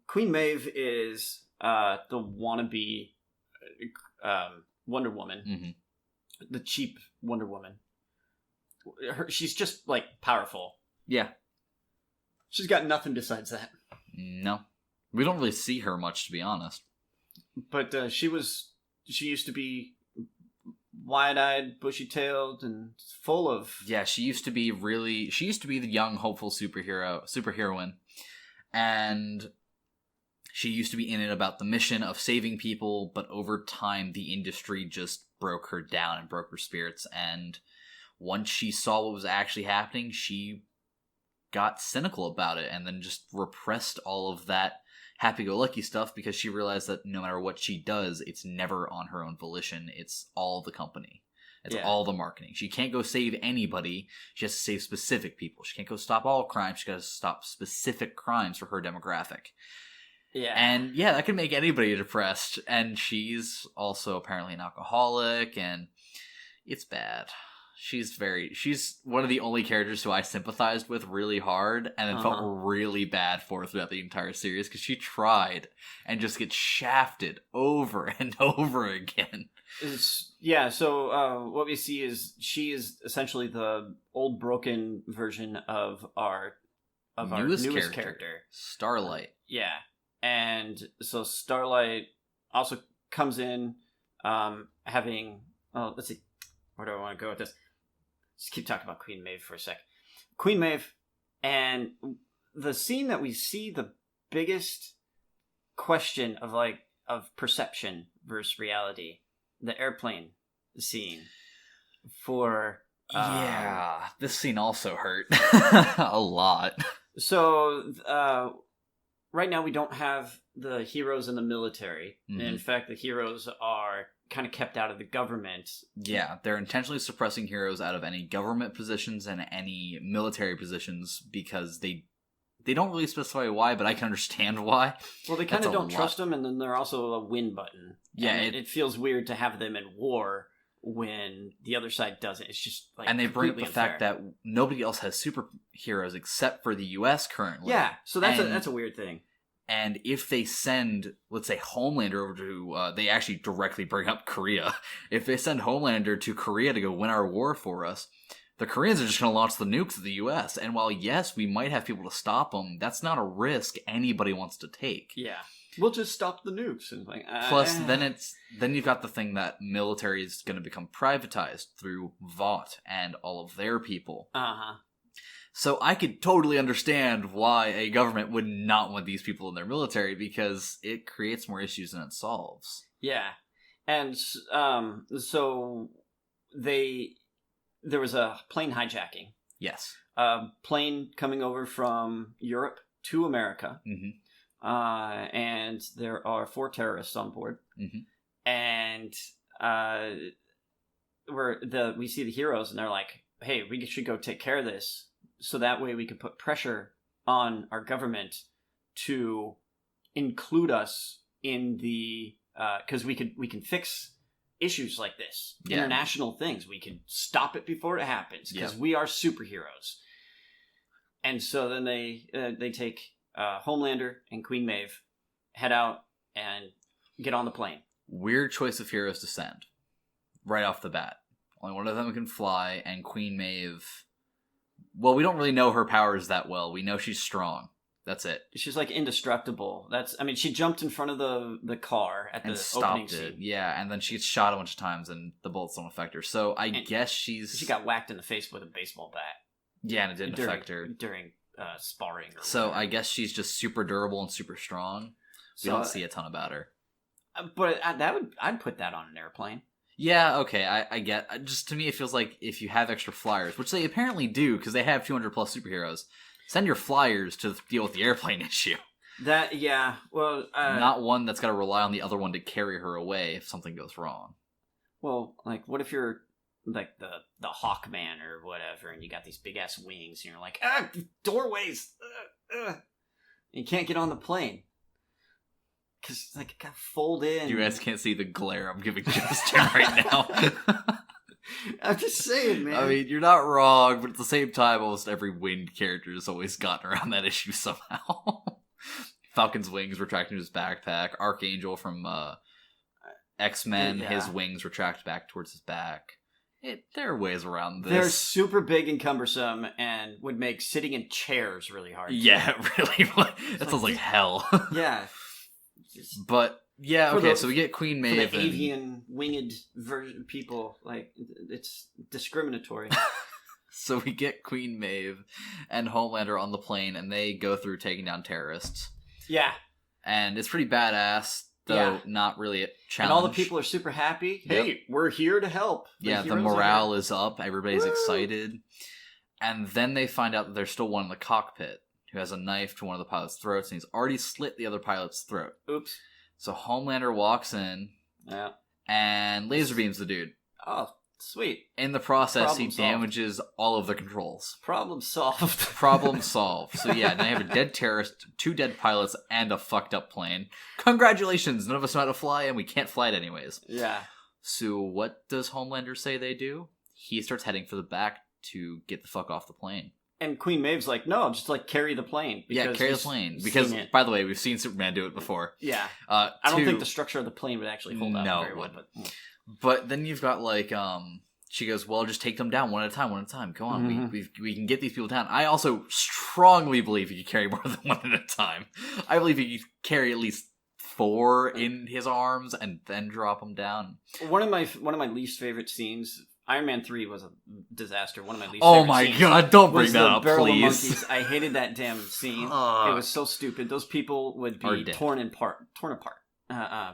Queen Maeve is the wannabe Wonder Woman, the cheap Wonder Woman. She's just like powerful. Yeah. She's got nothing besides that. No, we don't really see her much, to be honest. But she used to be wide-eyed, bushy-tailed, and full of... Yeah, she used to be the young, hopeful superheroine. And she used to be in it about the mission of saving people, but over time, the industry just broke her down and broke her spirits. And once she saw what was actually happening, she got cynical about it and then just repressed all of that happy-go-lucky stuff, because she realized that no matter what she does, it's never on her own volition. It's all the company. It's all the marketing. She can't go save anybody. She has to save specific people. She can't go stop all crime. She's got to stop specific crimes for her demographic. Yeah. And yeah, that can make anybody depressed. And she's also apparently an alcoholic, and it's bad. She's one of the only characters who I sympathized with really hard and then felt really bad for throughout the entire series, because she tried and just gets shafted over and over again. So what we see is she is essentially the old broken version of our newest character. Starlight. Yeah. And so Starlight also comes in having... Oh, let's see. Where do I want to go with this? Just keep talking about Queen Maeve for a sec. Queen Maeve, and the scene that we see the biggest question of perception versus reality, the airplane scene for... this scene also hurt a lot. So right now we don't have the heroes in the military. Mhm. In fact, the heroes are kind of kept out of the government. Yeah, they're intentionally suppressing heroes out of any government positions and any military positions because they don't really specify why, but I can understand why. Well, they kind That's of a don't lot. trust them, and then they're also a win button. Yeah, And it feels weird to have them in war when the other side doesn't. It's just like, and they bring up the completely fact that nobody else has superheroes except for the U.S. currently. yeah, so that's And- that's a weird thing. And if they send, let's say, Homelander over to, they actually directly bring up Korea. If they send Homelander to Korea to go win our war for us, the Koreans are just going to launch the nukes at the U.S. And while, yes, we might have people to stop them, that's not a risk anybody wants to take. Yeah, we'll just stop the nukes and like. Plus, then you've got the thing that military is going to become privatized through Vought and all of their people. So I could totally understand why a government would not want these people in their military because it creates more issues than it solves. Yeah, and so there was a plane hijacking. Yes. A plane coming over from Europe to America, and there are 4 terrorists on board, and we see the heroes, and they're like, "Hey, we should go take care of this." So that way we could put pressure on our government to include us in the because we can fix issues like this, international things. We can stop it before it happens because we are superheroes. And so then they take Homelander and Queen Maeve, head out and get on the plane. Weird choice of heroes to send right off the bat. Only one of them can fly, and Queen Maeve. Well, we don't really know her powers that well. We know she's strong. That's it. She's like indestructible. She jumped in front of the car at the opening scene. Yeah, and then she gets shot a bunch of times and the bullets don't affect her. So I guess she got whacked in the face with a baseball bat. Yeah, and it didn't affect her. During sparring. So I guess she's just super durable and super strong. We don't see a ton about her. But I'd put that on an airplane. Yeah, okay, I get. Just to me, it feels like if you have extra flyers, which they apparently do, because they have 200 plus superheroes, send your flyers to deal with the airplane issue. Not one that's got to rely on the other one to carry her away if something goes wrong. Well, like, what if you're like the Hawkman or whatever, and you got these big ass wings, and you're like, doorways, you can't get on the plane. Because, like, it got fold in. You guys can't see the glare I'm giving Justin right now. I'm just saying, man. I mean, you're not wrong, but at the same time, almost every winged character has always gotten around that issue somehow. Falcon's wings retract into his backpack. Archangel from X-Men, his wings retract back towards his back. There are ways around this. They're super big and cumbersome and would make sitting in chairs really hard. Yeah, it really would. That sounds like hell. Yeah. But yeah, okay, so we get Queen Maeve. For the avian winged people, like, it's discriminatory. So we get Queen Maeve and Homelander on the plane, and they go through taking down terrorists. Yeah. And it's pretty badass, though not really a challenge. And all the people are super happy. Hey, we're here to help. The morale is up. Everybody's excited. And then they find out that there's still one in the cockpit who has a knife to one of the pilot's throats, and he's already slit the other pilot's throat. Oops. So Homelander walks in and laser beams the dude. Oh, sweet. In the process, he damages all of the controls. Problem solved. Problem solved. So yeah, now you have a dead terrorist, 2 dead pilots, and a fucked up plane. Congratulations! None of us know how to fly, and we can't fly it anyways. Yeah. So what does Homelander say they do? He starts heading for the back to get the fuck off the plane. And Queen Maeve's like, no, just like carry the plane. Yeah, carry the plane. Because, by the way, we've seen Superman do it before. Yeah. I don't think the structure of the plane would actually hold up very well. But then you've got, like, she goes, well, just take them down one at a time. Come on, we can get these people down. I also strongly believe you can carry more than one at a time. I believe you can carry at least 4 in his arms and then drop them down. One of my least favorite scenes... Iron Man 3 was a disaster. One of my least favorite scenes. Oh my god, don't bring that up, please. Monkeys. I hated that damn scene. It was so stupid. Those people would be torn apart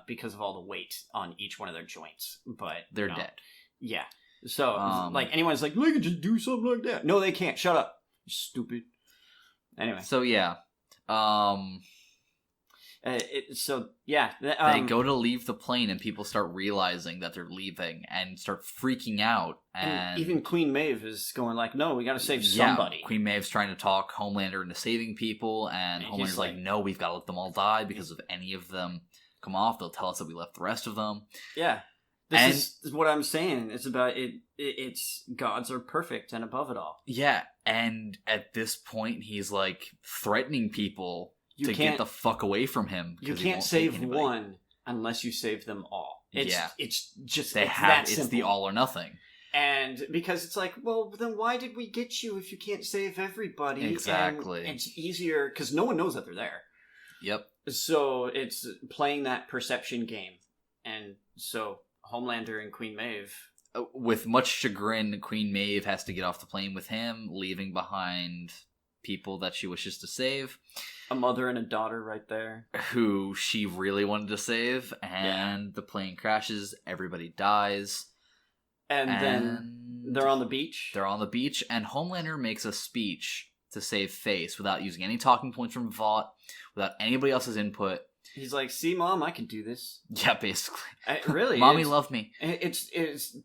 because of all the weight on each one of their joints. But they're dead. Yeah. So, like, anyone's like, they could just do something like that. No, they can't. Shut up. You're stupid. Anyway. So, yeah. They go to leave the plane and people start realizing that they're leaving and start freaking out. And even Queen Maeve is going like, no, we got to save somebody. Queen Maeve's trying to talk Homelander into saving people, and Homelander's like, no, we've got to let them all die, because if any of them come off, they'll tell us that we left the rest of them. Yeah. This is what I'm saying. It's about it. It's gods are perfect and above it all. Yeah, and at this point, he's like threatening people to get the fuck away from him. You can't save one unless you save them all. It's just that simple. It's the all or nothing. And because it's like, well, then why did we get you if you can't save everybody? Exactly. And it's easier because no one knows that they're there. Yep. So it's playing that perception game, and so Homelander and Queen Maeve. With much chagrin, Queen Maeve has to get off the plane with him, leaving behind people that she wishes to save. A mother and a daughter right there. Who she really wanted to save, and the plane crashes, everybody dies. And then they're on the beach. They're on the beach, and Homelander makes a speech to save face without using any talking points from Vought, without anybody else's input. He's like, see, Mom, I can do this. Yeah, basically. Really. Mommy loved me. He's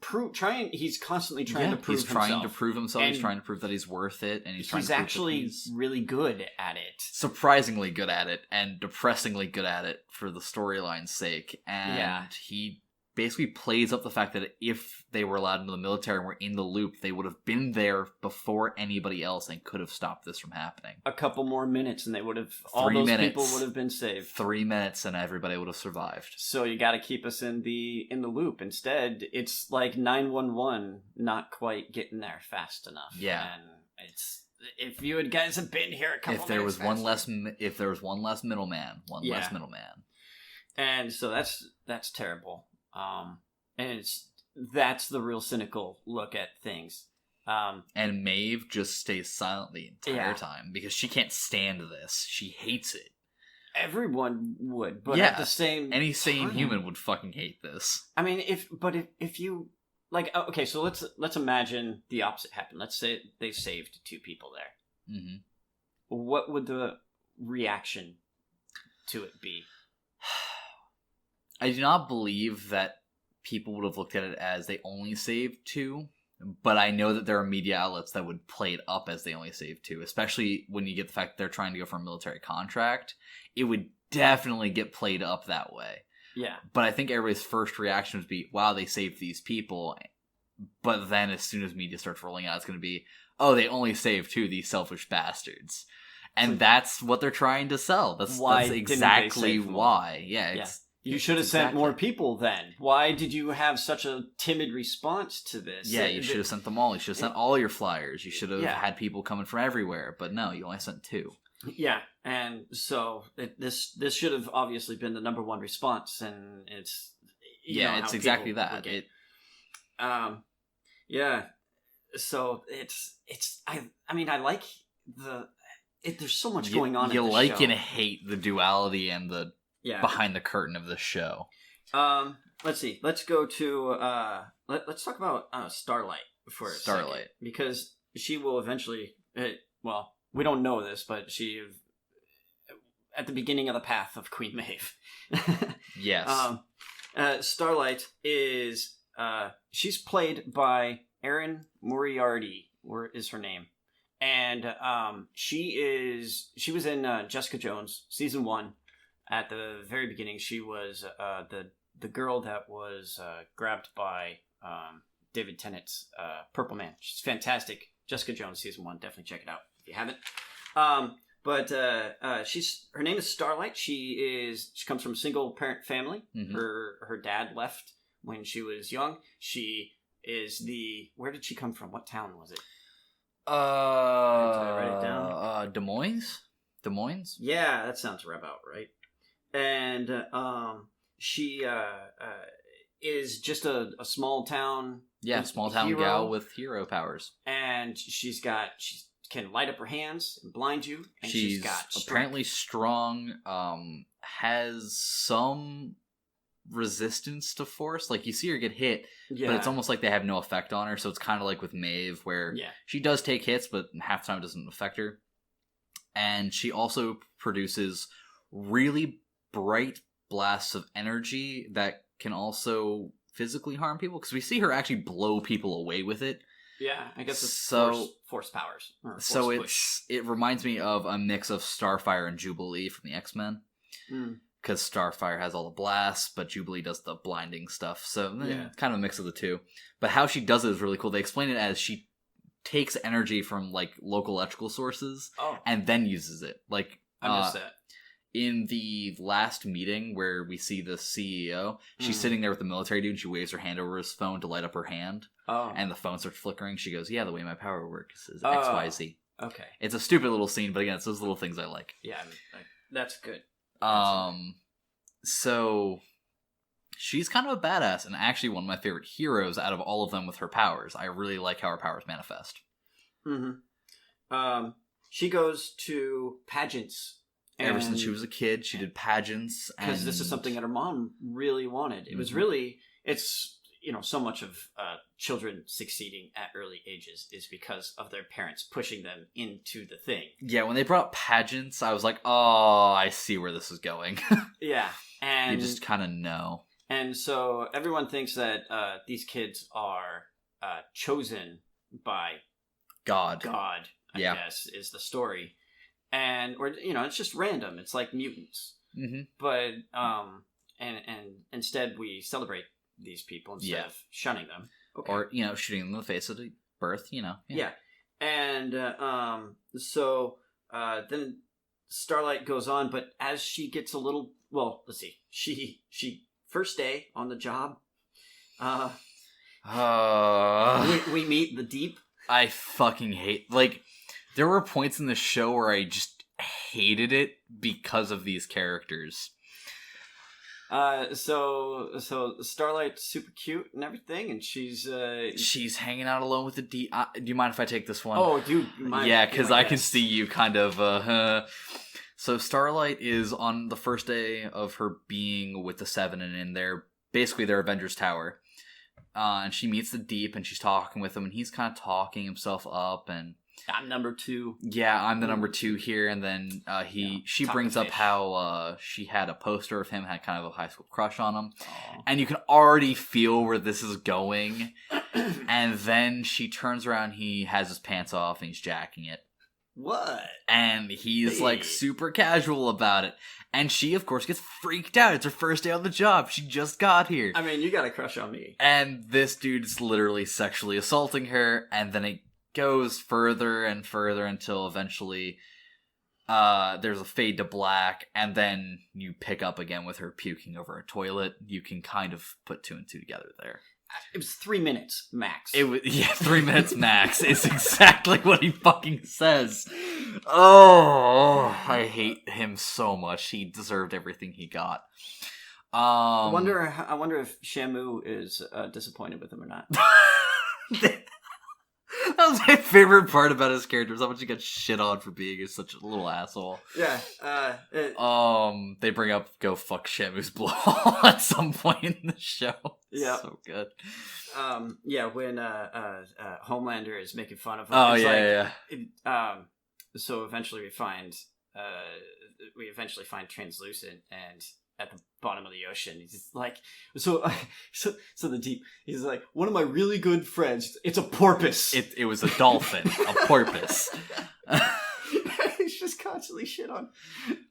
constantly trying to prove himself. He's trying to prove himself. He's trying to prove that he's worth it. And he's actually really good at it. Surprisingly good at it. And depressingly good at it for the storyline's sake. And he basically plays up the fact that if they were allowed into the military and were in the loop, they would have been there before anybody else and could have stopped this from happening. A couple more minutes and they would have, all those people would have been saved. 3 minutes and everybody would have survived. So you got to keep us in the loop. Instead, it's like 911 not quite getting there fast enough. Yeah. And it's, if you guys had been here a couple if there minutes was one less if there was one less middleman, less middleman. And so that's terrible. And that's the real cynical look at things. And Maeve just stays silent the entire time because she can't stand this. She hates it. Everyone would, but at the same any sane human would fucking hate this. I mean, if you like, okay, so let's imagine the opposite happened. Let's say they saved 2 people there. Mm-hmm. What would the reaction to it be? I do not believe that people would have looked at it as they only saved 2, but I know that there are media outlets that would play it up as they only saved 2, especially when you get the fact that they're trying to go for a military contract. It would definitely get played up that way. Yeah. But I think everybody's first reaction would be, wow, they saved these people. But then as soon as media starts rolling out, it's going to be, oh, they only saved 2, these selfish bastards. And that's what they're trying to sell. That's exactly why. Yeah. You should have sent more people then. Why did you have such a timid response to this? Yeah, you should have sent them all. You should have sent all your flyers. You should have had people coming from everywhere. But no, you only sent 2. Yeah, and so this should have obviously been the number one response, and it's it's exactly that. So it's I mean I like there's so much going on. You in the like show. and hate the duality and the behind the curtain of the show. Let's see. Let's go to let's talk about Starlight for a second, because she will eventually. Well, we don't know this, but she at the beginning of the path of Queen Maeve. Yes. Starlight is she's played by Erin Moriarty, is her name, and she was in Jessica Jones season 1. At the very beginning, she was the girl that was grabbed by David Tennant's Purple Man. She's fantastic. Jessica Jones season 1. Definitely check it out if you haven't. But her name is Starlight. She comes from a single parent family. Mm-hmm. Her dad left when she was young. She is where did she come from? What town was it? Did I write it down? Des Moines? Yeah, that sounds about right. And she is just a small town. Yeah, small town gal with hero powers. And she can light up her hands and blind you. And she's got apparently strong. Has some resistance to force. Like you see her get hit, but it's almost like they have no effect on her. So it's kind of like with Maeve, where she does take hits, but half the time it doesn't affect her. And she also produces really bright blasts of energy that can also physically harm people, because we see her actually blow people away with it. Yeah, I guess it's force powers. So it reminds me of a mix of Starfire and Jubilee from the X-Men. Because Starfire has all the blasts, but Jubilee does the blinding stuff. So kind of a mix of the two. But how she does it is really cool. They explain it as she takes energy from like local electrical sources and then uses it. Like I missed that. In the last meeting where we see the CEO, she's sitting there with the military dude, and she waves her hand over his phone to light up her hand. And the phone starts flickering. She goes, yeah, the way my power works is XYZ. Okay. It's a stupid little scene, but again, it's those little things I like. Yeah, that's good. So she's kind of a badass, and actually one of my favorite heroes out of all of them with her powers. I really like how her powers manifest. She goes to pageants. Ever since she was a kid, she did pageants. Because this is something that her mom really wanted. It was really, it's, so much of children succeeding at early ages is because of their parents pushing them into the thing. Yeah, when they brought up pageants, I was like, oh, I see where this is going. Yeah. And you just kind of know. And so everyone thinks that these kids are chosen by God, I guess, is the story. Or it's just random. It's like mutants. But and instead we celebrate these people instead of shunning them. Okay. Or shooting them in the face at birth. Yeah. And so then Starlight goes on, but as she gets a little, let's see, she first day on the job, we meet the Deep. I fucking hate, there were points in the show where I just hated it because of these characters. So Starlight's super cute and everything, and she's hanging out alone with the D. Do you mind if I take this one? Oh, dude. Yeah, because I can see you kind of. So Starlight is on the first day of her being with the Seven and in their Avengers Tower, and she meets the Deep, and she's talking with him, and he's kind of talking himself up, and. I'm number 2. Yeah, I'm the number 2 here, and then she brings up how she had a poster of him, had kind of a high school crush on him, and you can already feel where this is going. And then she turns around, he has his pants off, and he's jacking it. What? And he's super casual about it, and she of course gets freaked out. It's her first day on the job. She just got here. I mean, you got a crush on me. And this dude's literally sexually assaulting her, and then it goes further and further until eventually there's a fade to black, and then you pick up again with her puking over a toilet. You can kind of put 2 and 2 together there. It was 3 minutes max. It was 3 minutes max. It's exactly what he fucking says. Oh, I hate him so much. He deserved everything he got. I wonder if Shamu is disappointed with him or not. That was my favorite part about his character, was how much he got shit on for being such a little asshole. Yeah. They bring up go fuck Shamu's blowhole at some point in the show. Yeah. So good. When Homelander is making fun of him. Oh, yeah. So eventually we find Translucent, and at the bottom of the ocean, he's just like, so the Deep, he's like, one of my really good friends, it's a porpoise. It was a dolphin, a porpoise. He's just constantly shit on.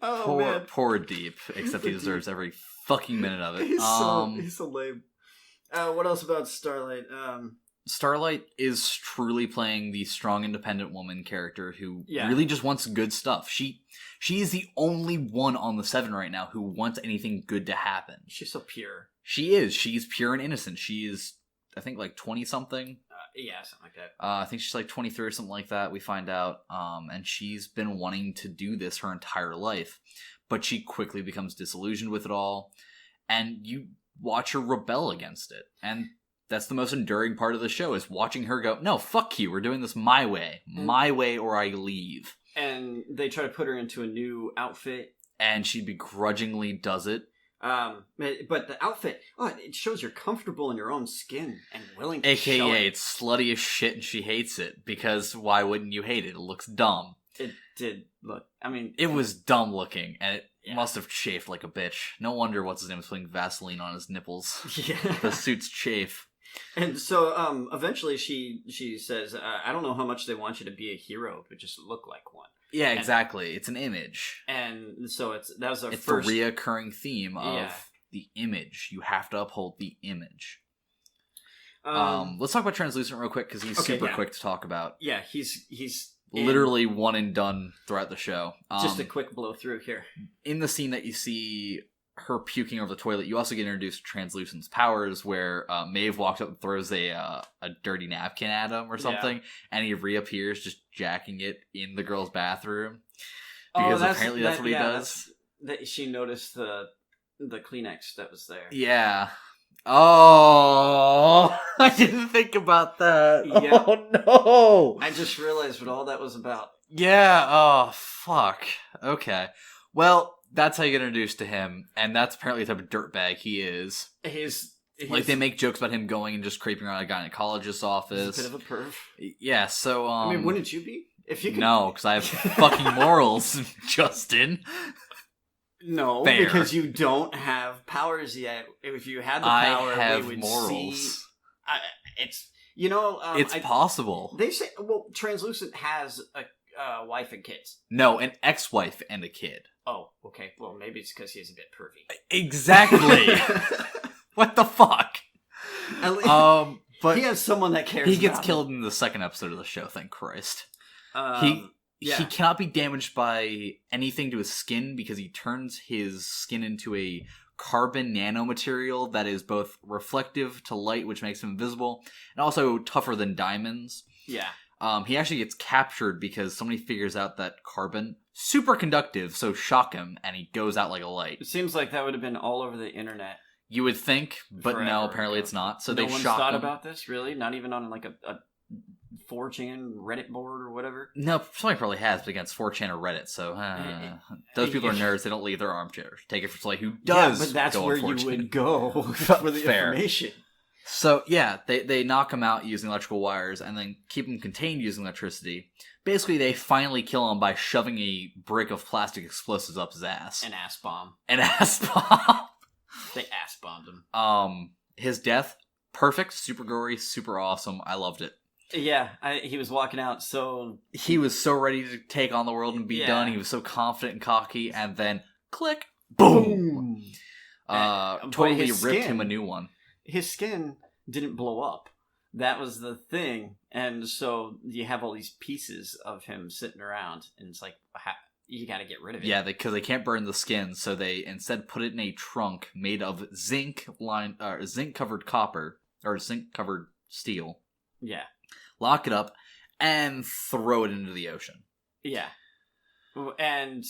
Oh, man. Poor Deep, except he deserves every fucking minute of it. He's so lame. What else about Starlight? Starlight is truly playing the strong, independent woman character who really just wants good stuff. She is the only one on the Seven right now who wants anything good to happen. She's so pure. She is. She's pure and innocent. She is, I think, 20-something. Yeah, something like that. I think she's 23 or something like that, we find out. And she's been wanting to do this her entire life. But she quickly becomes disillusioned with it all. And you watch her rebel against it. And that's the most enduring part of the show, is watching her go, no, fuck you, we're doing this my way. My way or I leave. And they try to put her into a new outfit. And she begrudgingly does it. But the outfit, it shows you're comfortable in your own skin and willing to AKA, show it. It's slutty as shit and she hates it, because why wouldn't you hate it? It looks dumb. It did look, I mean... It was dumb looking, and Must have chafed like a bitch. No wonder what's his name was putting Vaseline on his nipples. Yeah. The suits chafe. And so eventually she says, I don't know how much they want you to be a hero, but just look like one. Yeah, exactly. It's an image. And so that was our it's first... the reoccurring theme of the image. You have to uphold the image. Let's talk about Translucent real quick, because he's super quick to talk about. Yeah, he's literally one and done throughout the show. Just a quick blow through here. In the scene that you see her puking over the toilet, you also get introduced to Translucent's powers, where Maeve walks up and throws a dirty napkin at him or something, and he reappears just jacking it in the girl's bathroom. Because apparently that's what he does. She noticed the Kleenex that was there. Yeah. Oh, I didn't think about that. Yeah. Oh, no. I just realized what all that was about. Yeah, oh, fuck. Okay. Well, that's how you get introduced to him, and that's apparently the type of dirtbag he is. He's like, they make jokes about him going and just creeping around a gynecologist's office. He's a bit of a perv. Yeah, so, I mean, wouldn't you be? If you could... No, because I have fucking morals, Justin. No, fair. Because you don't have powers yet. If you had the power, I have we would morals. See... it's, you know... it's possible. They say, well, Translucent has a wife and kids. No, an ex-wife and a kid. Oh, okay. Well, maybe it's because he's a bit pervy. Exactly. What the fuck? But he has someone that cares. He gets killed in the second episode of the show. Thank Christ. He cannot be damaged by anything to his skin because he turns his skin into a carbon nanomaterial that is both reflective to light, which makes him invisible, and also tougher than diamonds. Yeah. He actually gets captured because somebody figures out that carbon super conductive, so shock him, and he goes out like a light. It seems like that would have been all over the internet. You would think, but forever. No, apparently it's not. So no they shock thought him. About this, really? Not even on like a 4chan Reddit board or whatever? No, somebody probably has, but against 4chan or Reddit, so those people are nerds, they don't leave their armchairs. Take it for somebody who does. Yeah, but that's where you would go for the information. So, yeah, they knock him out using electrical wires and then keep him contained using electricity. Basically, they finally kill him by shoving a brick of plastic explosives up his ass. An ass bomb. They ass bombed him. His death, perfect, super gory, super awesome. I loved it. Yeah, he was walking out so... He was so ready to take on the world and be done. He was so confident and cocky, and then, click, boom! Totally ripped him a new one. His skin didn't blow up. That was the thing. And so you have all these pieces of him sitting around, and it's like, you gotta get rid of it. Yeah, because they can't burn the skin, so they instead put it in a trunk made of zinc-covered copper, or zinc-covered steel. Yeah. Lock it up, and throw it into the ocean. Yeah. And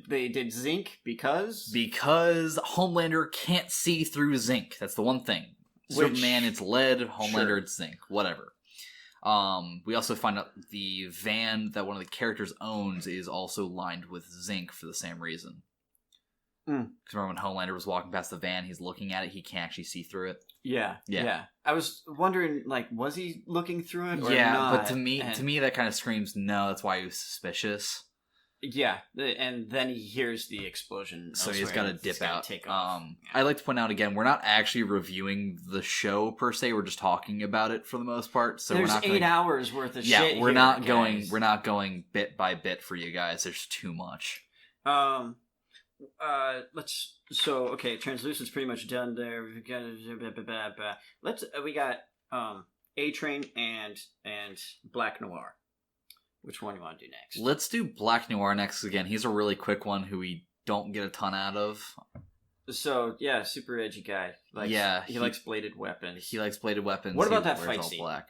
they did zinc because? Because Homelander can't see through zinc. That's the one thing. Superman, it's lead. Homelander, it's zinc. Whatever. We also find out the van that one of the characters owns is also lined with zinc for the same reason. Because remember when Homelander was walking past the van, he's looking at it, he can't actually see through it. Yeah. I was wondering, like, was he looking through it or not? But to me, that kind of screams no. That's why he was suspicious. Yeah, and then he hears the explosion. So he's got to dip out. Take off. I'd like to point out again, we're not actually reviewing the show per se. We're just talking about it for the most part. So there's 8 hours worth of shit. Yeah, we're not going bit by bit for you guys. There's too much. Translucent's pretty much done there. We got A-Train and Black Noir. Which one do you want to do next? Let's do Black Noir next again. He's a really quick one who we don't get a ton out of. So, yeah, super edgy guy. He likes bladed weapons. What about that fight scene? Black.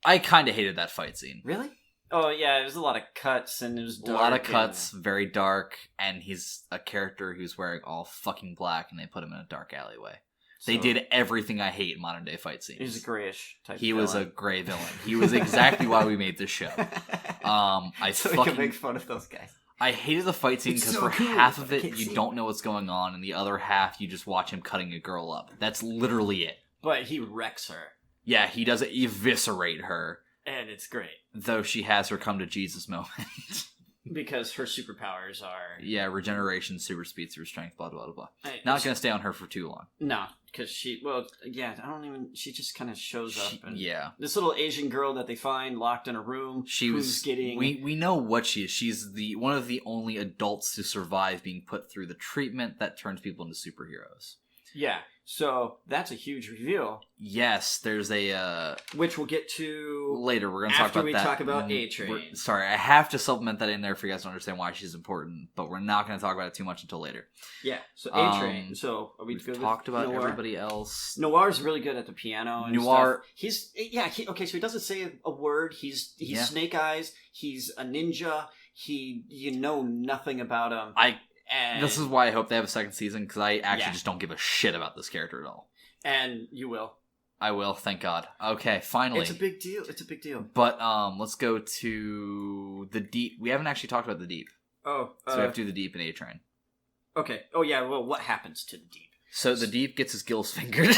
I kind of hated that fight scene. Really? Oh, yeah, there's a lot of cuts, and it was dark. A lot of cuts, very dark, and he's a character who's wearing all fucking black, and they put him in a dark alleyway. They did everything I hate in modern day fight scenes. He was a grayish type. He was a gray villain. He was exactly why we made this show. We can make fun of those guys. I hated the fight scene because half of it you don't know what's going on, and the other half you just watch him cutting a girl up. That's literally it. But he wrecks her. Yeah, he doesn't eviscerate her, and it's great. Though she has her come to Jesus moment. Because her superpowers are... Yeah, regeneration, super speed, super strength, blah, blah, blah, blah. Not going to stay on her for too long. No, because she... Well, yeah, she just kind of shows up. And yeah. This little Asian girl that they find locked in a room getting... We know what she is. She's one of the only adults to survive being put through the treatment that turns people into superheroes. Yeah, so that's a huge reveal. Yes, there's a... which we'll get to... Later, we're going to talk about that. After we talk about A-Train. Sorry, I have to supplement that in there for you guys to understand why she's important, but we're not going to talk about it too much until later. Yeah, so A-Train. So are we've talked about Noir? Everybody else. Noir's really good at the piano and Noir... stuff. Okay, so he doesn't say a word. He's Snake Eyes. He's a ninja. You know nothing about him. This is why I hope they have a second season, because I actually just don't give a shit about this character at all. And you will. I will, thank God. Okay, finally. It's a big deal. But let's go to the Deep. We haven't actually talked about the Deep. Oh. So we have to do the Deep and A-Train. Okay. Oh, yeah, well, what happens to the Deep? So the Deep gets his gills fingered.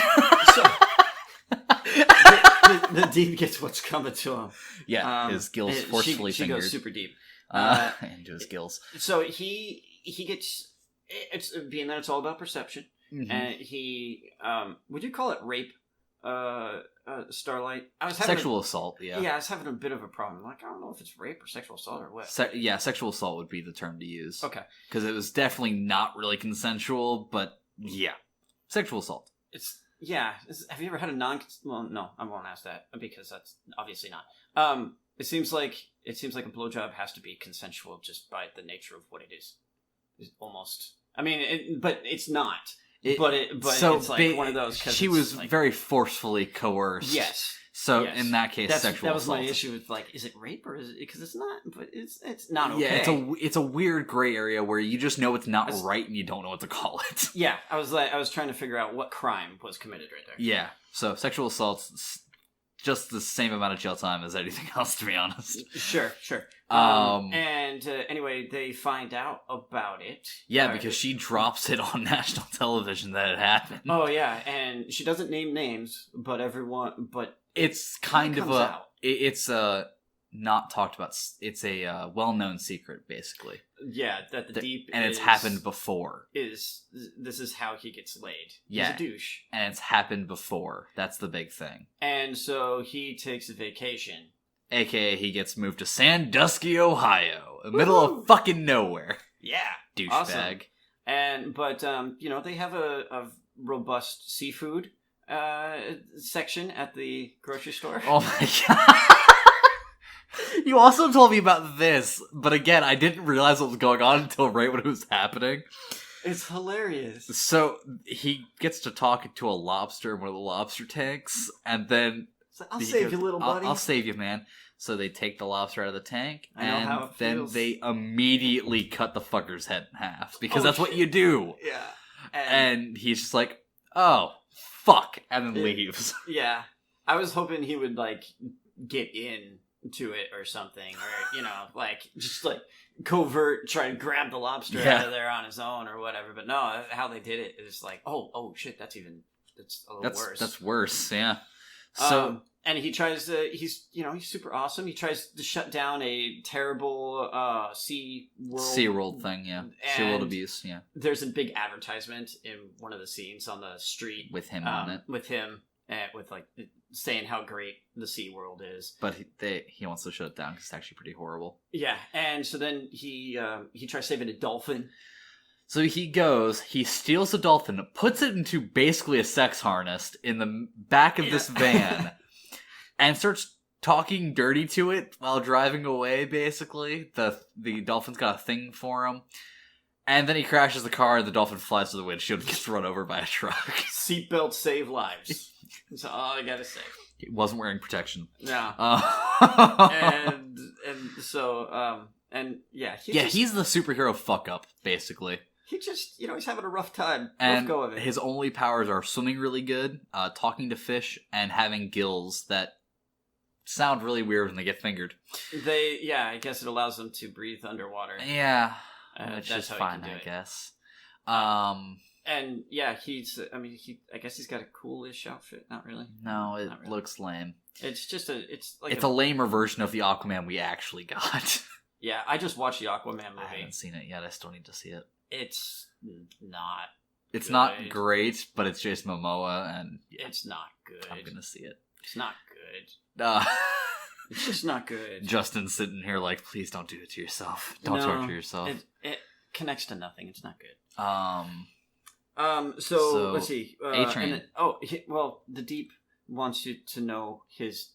The Deep gets what's coming to him. Yeah, his gills forcefully fingered. She goes super deep. Into his gills. So he gets... It's being that it's all about perception. Mm-hmm. And he... would you call it rape? Starlight. Sexual assault, yeah. Yeah, I was having a bit of a problem. Like, I don't know if it's rape or sexual assault or what. Sexual assault would be the term to use. Okay. Because it was definitely not really consensual, but yeah. Sexual assault. Have you ever had a well, no, I won't ask that, because that's obviously not. It seems like a blowjob has to be consensual just by the nature of what it is. It's almost... I mean, but it's not. But it's like one of those... She was like, very forcefully coerced. Yes. So in that case, sexual that was assault. My issue with, like, is it rape or is it... Because it's not, but it's not okay. Yeah, it's a weird gray area where you just know it's not right and you don't know what to call it. Yeah, I was trying to figure out what crime was committed right there. Yeah, so sexual assault's just the same amount of jail time as anything else, to be honest. Sure. Anyway, they find out about it. Yeah, because she drops it on national television that it happened. Oh yeah, and she doesn't name names, but it's kind of it's not talked about. It's a well-known secret, basically. Yeah, that the Deep and it's happened before. This is how he gets laid. Yeah, he's a douche, and it's happened before. That's the big thing. And so he takes a vacation. AKA he gets moved to Sandusky, Ohio, in the middle of fucking nowhere. Yeah, douchebag. Awesome. And they have a robust seafood section at the grocery store. Oh my god. You also told me about this, but again, I didn't realize what was going on until right when it was happening. It's hilarious. So he gets to talk to a lobster in one of the lobster tanks, and then I'll save you, little buddy. I'll save you, man. So they take the lobster out of the tank, and then feels. They immediately cut the fucker's head in half, because that's what you do. Yeah. And he's just like, oh, fuck, and then leaves. Yeah. I was hoping he would, like, get in to it or something, or just like covert try to grab the lobster out of there on his own or whatever. But no, how they did it is like, oh shit, that's a little worse. That's worse, yeah. So and he tries to he's super awesome. He tries to shut down a terrible SeaWorld thing, yeah. SeaWorld abuse, yeah. There's a big advertisement in one of the scenes on the street with him on it. With him with like saying how great the SeaWorld is. But he wants to shut it down because it's actually pretty horrible. Yeah, and so then he tries saving a dolphin. So he steals the dolphin, puts it into basically a sex harness in the back of this van, and starts talking dirty to it while driving away, basically. The dolphin's got a thing for him. And then he crashes the car, and the dolphin flies to the windshield and gets run over by a truck. Seatbelts save lives. That's all I gotta say. He wasn't wearing protection. No. He's the superhero fuck up, basically. He just, he's having a rough time. And rough go of it. His only powers are swimming really good, talking to fish, and having gills that sound really weird when they get fingered. I guess it allows them to breathe underwater. Yeah. Which is fine, I guess. And yeah, I guess he's got a coolish outfit. Not really. No, it looks lame. It's just it's a lamer version of the Aquaman we actually got. Yeah, I just watched the Aquaman I movie. haven't seen it yet. I still need to see it. It's not. It's good. not great, but it's Jason Momoa, and It's not good. I'm gonna see it. It's not good. It's just not good. Justin's sitting here like, please don't do it to yourself. Don't torture yourself. It connects to nothing. It's not good. So let's see. A-Train. The Deep wants you to know his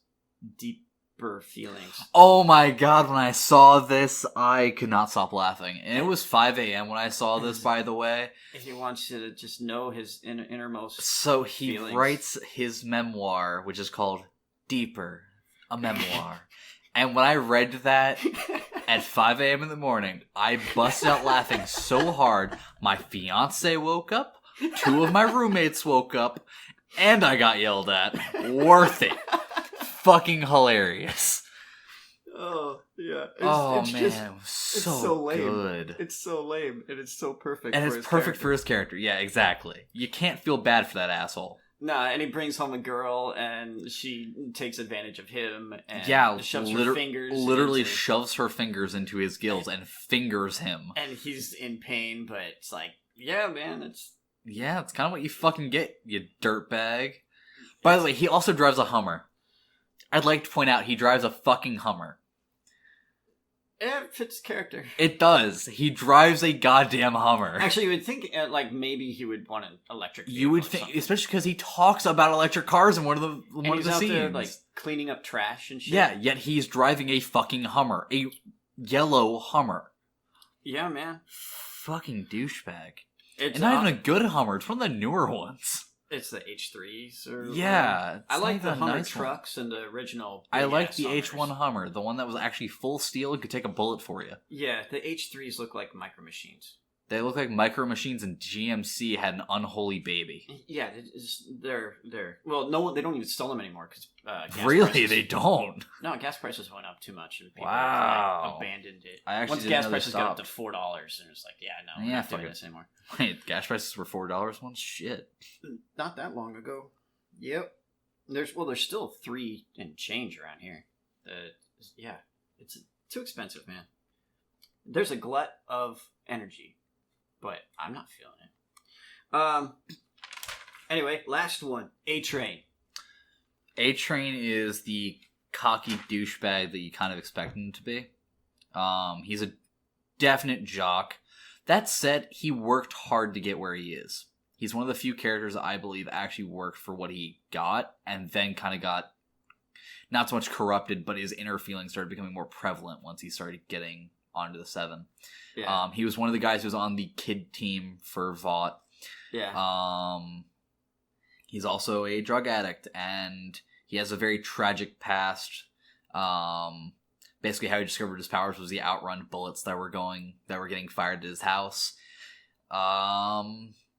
deeper feelings. Oh my god, when I saw this, I could not stop laughing. And it was 5 a.m. when I saw this, by the way. He wants you to just know his innermost So he feelings. writes his memoir, which is called Deeper, a memoir. And when I read that at 5 a.m. in the morning, I busted out laughing so hard, my fiance woke up, 2 of my roommates woke up, and I got yelled at. Worth it. Fucking hilarious. Oh, yeah. It's just, man, it was it's so, so lame. good. It's so lame, and it's so perfect. And for it's his perfect character. for his character. Yeah, exactly. You can't feel bad for that asshole. Nah, and he brings home a girl, and she takes advantage of him, and shoves her fingers. Literally shoves her fingers into his gills and fingers him. And he's in pain, but it's like, yeah, man, it's... Yeah, it's kind of what you fucking get, you dirtbag. By the way, he also drives a Hummer. I'd like to point out he drives a fucking Hummer. It fits character. It does. He drives a goddamn Hummer. Actually, you would think, maybe he would want an electric vehicle. You would think, especially because he talks about electric cars in one of the scenes. There, cleaning up trash and shit. Yeah, yet he's driving a fucking Hummer. A yellow Hummer. Yeah, man. Fucking douchebag. It's and not even a good Hummer. It's one of the newer ones. It's the H3s. Or yeah. I like the Hummer nice trucks and the original. I like the Hummers. H1 Hummer. The one that was actually full steel and could take a bullet for you. Yeah, the H3s look like Micro Machines. They look like Micro Machines, and GMC had an unholy baby. Yeah, they're well, no, they don't even sell them anymore because really they don't. No, gas prices went up too much, and people abandoned it. I actually once didn't gas know prices they got up to stopped. $4, and it's like, we're not doing this anymore. Wait, gas prices were $4 once? Shit. Not that long ago. Yep. There's still 3 and change around here. It's too expensive, man. There's a glut of energy, but I'm not feeling it. Anyway, last one. A-Train. A-Train is the cocky douchebag that you kind of expect him to be. He's a definite jock. That said, he worked hard to get where he is. He's one of the few characters that I believe actually worked for what he got, and then kind of got not so much corrupted, but his inner feelings started becoming more prevalent once he started getting onto the 7. Yeah. He was one of the guys who was on the kid team for Vought. Yeah. He's also a drug addict, and he has a very tragic past. Basically, how he discovered his powers was he outrun bullets that were getting fired at his house.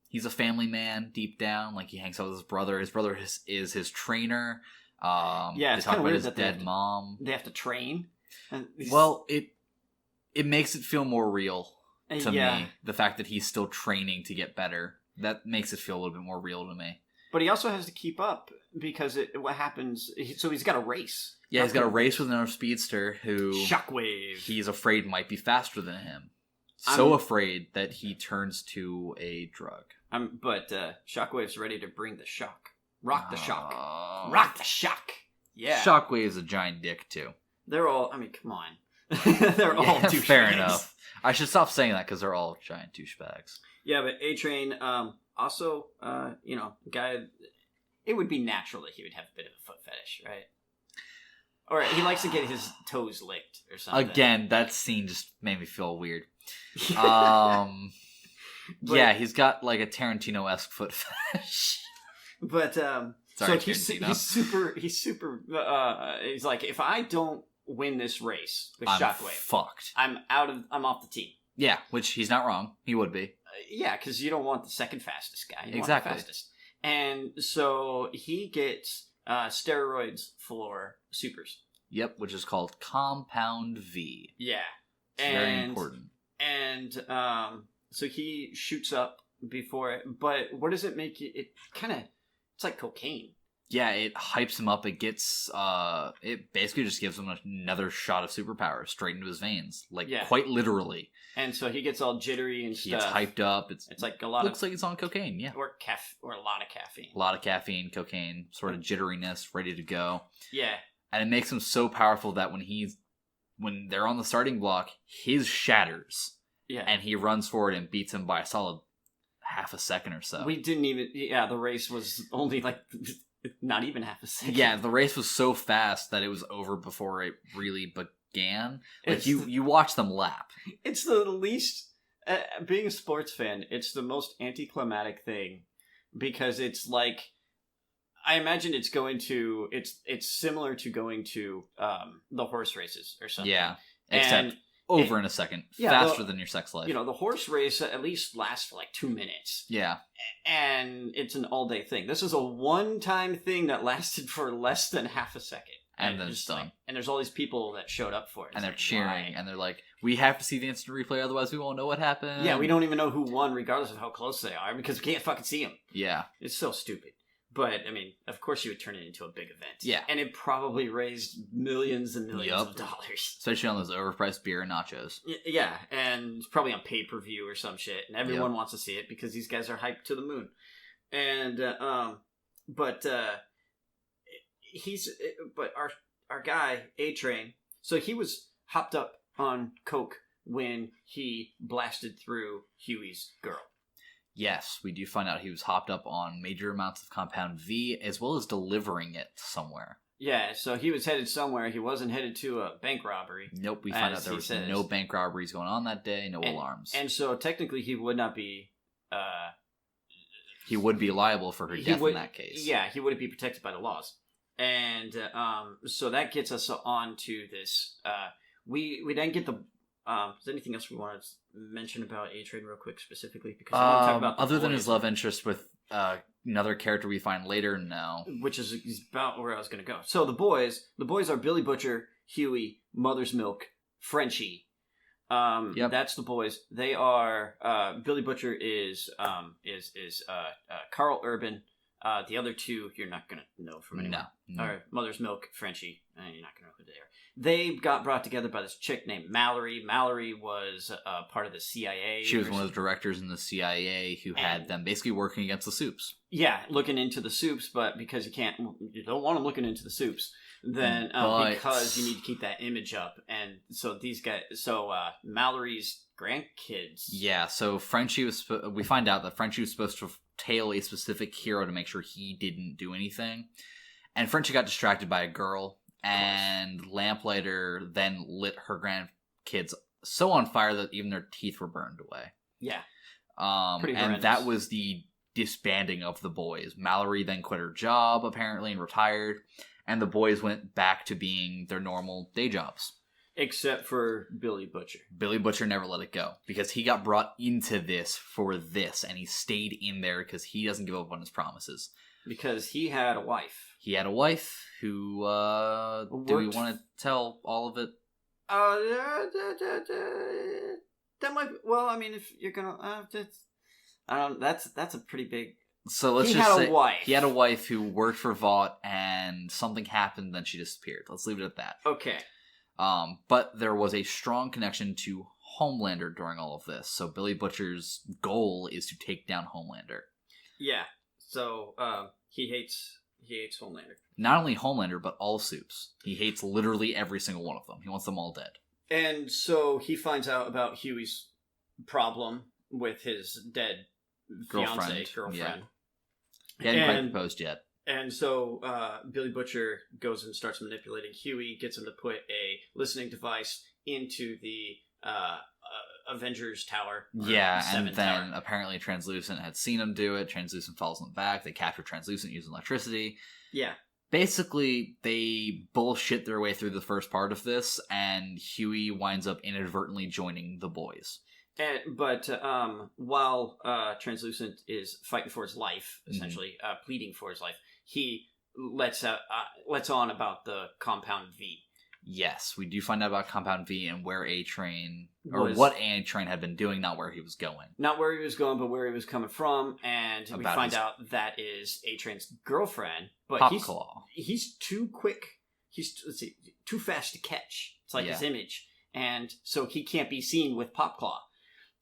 He's a family man deep down. Like, he hangs out with his brother. His brother is his trainer. It's kind of weird that dead mom. They have to train. Well, it makes it feel more real to yeah. me. The fact that he's still training to get better, that makes it feel a little bit more real to me. But he also has to keep up because what happens? So he's got a race. Yeah, he's got a race with another speedster who Shockwave. He's afraid might be faster than him. So afraid that he turns to a drug. But Shockwave's ready to bring the shock. Rock the shock. Rock the shock. Yeah. Shockwave's a giant dick too. They're all. I mean, come on. They're all douchebags. Fair enough. I should stop saying that because they're all giant douchebags. Yeah, but A-Train, also, guy. It would be natural that he would have a bit of a foot fetish, right? Or he likes to get his toes licked or something. Again, that scene just made me feel weird. Yeah, he's got like a Tarantino-esque foot fetish. But Sorry, so he's super. He's like, if I don't win this race with I'm Shockwave, fucked. I'm off the team. Yeah, which he's not wrong. He would be. Yeah, because you don't want the second fastest guy. You exactly. want the fastest. And so he gets steroids for supers. Yep, which is called Compound V. Yeah. It's very important. And so he shoots up before it. But what does it make you? It kind of, it's like cocaine. Yeah, it hypes him up. It gets, it basically just gives him another shot of superpower straight into his veins. Like, quite literally. And so he gets all jittery and he stuff. He gets hyped up. It's like a lot looks like it's on cocaine, yeah. Or a lot of caffeine. A lot of caffeine, cocaine, sort of jitteriness, ready to go. Yeah. And it makes him so powerful that when they're on the starting block, his shatters. Yeah. And he runs forward and beats him by a solid half a second or so. We didn't even... Yeah, the race was only like... Not even half a second. Yeah, the race was so fast that it was over before it really began. Like, you watch them lap. It's the least... being a sports fan, it's the most anticlimactic thing. Because it's like... I imagine it's going to... It's similar to going to the horse races or something. Yeah, except... Over in a second. Yeah, faster than your sex life. You know, the horse race at least lasts for like 2 minutes. Yeah. And it's an all-day thing. This is a one-time thing that lasted for less than half a second. And then it's done. Like, and there's all these people that showed up for it. And they're cheering. And they're like, we have to see the instant replay, otherwise we won't know what happened. Yeah, we don't even know who won, regardless of how close they are, because we can't fucking see them. Yeah. It's so stupid. But, I mean, of course you would turn it into a big event. Yeah. And it probably raised millions and millions of dollars. Especially on those overpriced beer and nachos. Yeah, and it's probably on pay-per-view or some shit. And everyone wants to see it because these guys are hyped to the moon. And, but our guy, A-Train, so he was hopped up on coke when he blasted through Huey's girl. Yes, we do find out he was hopped up on major amounts of Compound V, as well as delivering it somewhere. Yeah, so he was headed somewhere. He wasn't headed to a bank robbery. Nope, we find out there was no bank robberies going on that day, no alarms. And so technically he would not be... he would be liable for her death in that case. Yeah, he wouldn't be protected by the laws. And so that gets us on to this. We then get the... is there anything else we want to mention about A-Train real quick specifically? Because I want to talk about other than his love interest with another character we find later, no. Which is about where I was going to go. So the boys are Billy Butcher, Huey, Mother's Milk, Frenchie. That's the boys. They are Billy Butcher is Carl Urban. The other two you're not gonna know from anyone. No. Or Mother's Milk, Frenchie. You're not gonna know who they are. They got brought together by this chick named Mallory. Mallory was part of the CIA. She was one of the directors in the CIA who had them basically working against the Supes. Yeah, looking into the Supes, but because you don't want them looking into the Supes, then because you need to keep that image up, and so these guys, Mallory's grandkids. Yeah, so Frenchie we find out that Frenchie was supposed to tail a specific hero to make sure he didn't do anything, and Frenchie got distracted by a girl. And Lamplighter then lit her grandkids so on fire that even their teeth were burned away. Yeah. And that was the disbanding of the boys. Mallory then quit her job, apparently, and retired. And the boys went back to being their normal day jobs. Except for Billy Butcher. Billy Butcher never let it go. Because he got brought into this for this. And he stayed in there because he doesn't give up on his promises. Because he had a wife. He had a wife who, do we want to tell all of it? That might, well, I mean, if you're gonna, that's a pretty big... So let's just say he had a wife who worked for Vought and something happened, then she disappeared. Let's leave it at that. Okay. But there was a strong connection to Homelander during all of this. So Billy Butcher's goal is to take down Homelander. Yeah. So, he hates Homelander. Not only Homelander, but all Supes. He hates literally every single one of them. He wants them all dead. And so he finds out about Huey's problem with his dead girlfriend. Yeah. He hadn't quite proposed yet. And so Billy Butcher goes and starts manipulating Huey, gets him to put a listening device into the Avengers Tower. Yeah, and then apparently Translucent had seen him do it. Translucent follows him back. They capture Translucent using electricity. Yeah. Basically, they bullshit their way through the first part of this, and Huey winds up inadvertently joining the boys. But while Translucent is fighting for his life, essentially, pleading for his life, he lets on about the Compound V. Yes, we do find out about Compound V and where A-Train, or Was- what A-Train had been doing, not where he was going. Not where he was going, but where he was coming from, and we About find his- out that is A-Train's girlfriend, but Popclaw. he's too quick. He's too fast to catch. It's like his image, and so he can't be seen with Popclaw.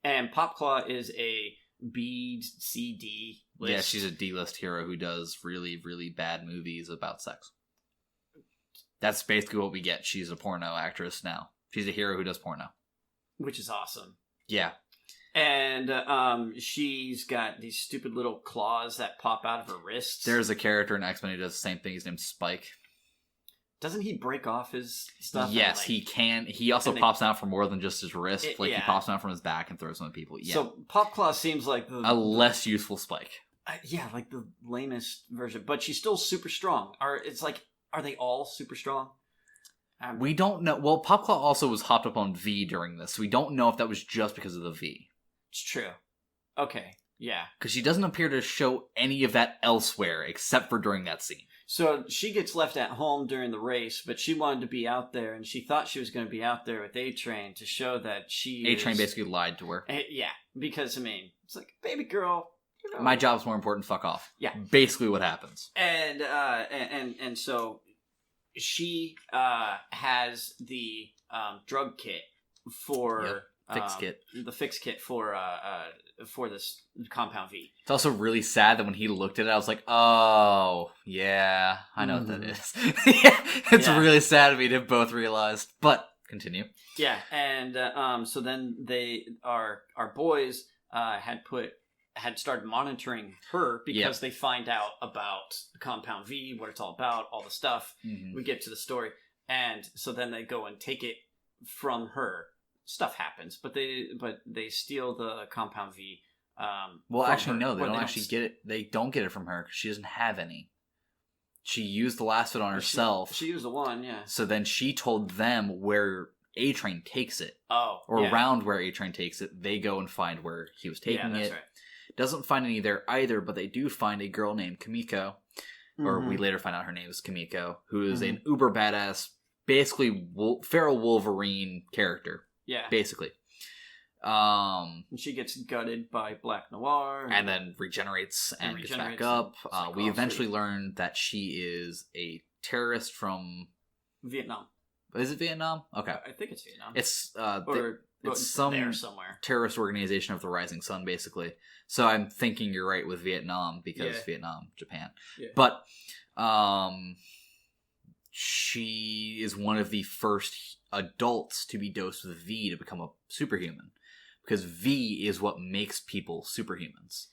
And Popclaw is a B, C, D list. Yeah, she's a D-list hero who does really, really bad movies about sex. That's basically what we get. She's a porno actress now. She's a hero who does porno. Which is awesome. Yeah. And she's got these stupid little claws that pop out of her wrists. There's a character in X-Men who does the same thing. His name's Spike. Doesn't he break off his stuff? Yes, he can. He also pops out from more than just his wrist. He pops out from his back and throws them at people. Yeah. So Popclaw seems like a less useful Spike. Like the lamest version. But she's still super strong. Are they all super strong? We don't know. Well, Popclaw also was hopped up on V during this. So we don't know if that was just because of the V. It's true. Okay, yeah. Because she doesn't appear to show any of that elsewhere except for during that scene. So she gets left at home during the race, but she wanted to be out there, and she thought she was going to be out there with A-Train to show that A-Train basically lied to her. Yeah, because, it's like, baby girl. My job's more important, fuck off. Yeah. Basically what happens. And so she has the drug kit for... Fix kit. The fix kit for this Compound V. It's also really sad that when he looked at it, I was like, oh, yeah, I know what that is. It's really sad of me to both realized, but continue. Yeah, and so then our boys had started monitoring her because they find out about the Compound V, what it's all about, all the stuff. Mm-hmm. We get to the story, and so then they go and take it from her. Stuff happens, but they steal the Compound V. Well, actually, no, they don't actually get it. They don't get it from her because she doesn't have any. She used the last of it on herself. She used the one, yeah. So then she told them where A-Train takes it. Oh, around where A-Train takes it. They go and find where he was taking it. Right. Doesn't find any there either, but they do find a girl named Kimiko, or we later find out her name is Kimiko, who is an uber badass, basically feral Wolverine character. Yeah. Basically. And she gets gutted by Black Noir. And then regenerates and gets back up. We eventually learn that she is a terrorist from... Vietnam. Is it Vietnam? Okay. I think it's Vietnam. It's some there somewhere. Terrorist organization of the Rising Sun, basically. So I'm thinking you're right with Vietnam, because Vietnam, Japan. Yeah. But she is one of the first adults to be dosed with V to become a superhuman, because V is what makes people superhumans.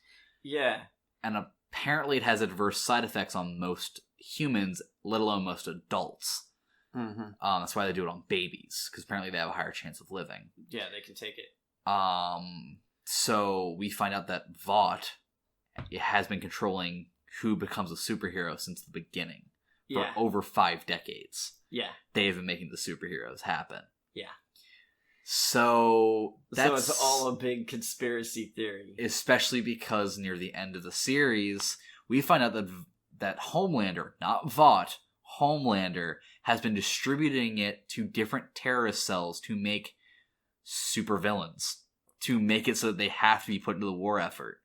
Yeah. And apparently it has adverse side effects on most humans, let alone most adults. Mm-hmm. That's why they do it on babies, because apparently they have a higher chance of living. Yeah, they can take it. So we find out that Vought has been controlling who becomes a superhero since the beginning. For over 5 decades. Yeah. They've been making the superheroes happen. Yeah. So it's all a big conspiracy theory. Especially because near the end of the series, we find out that Homelander, not Vought, Homelander has been distributing it to different terrorist cells to make supervillains. To make it so that they have to be put into the war effort.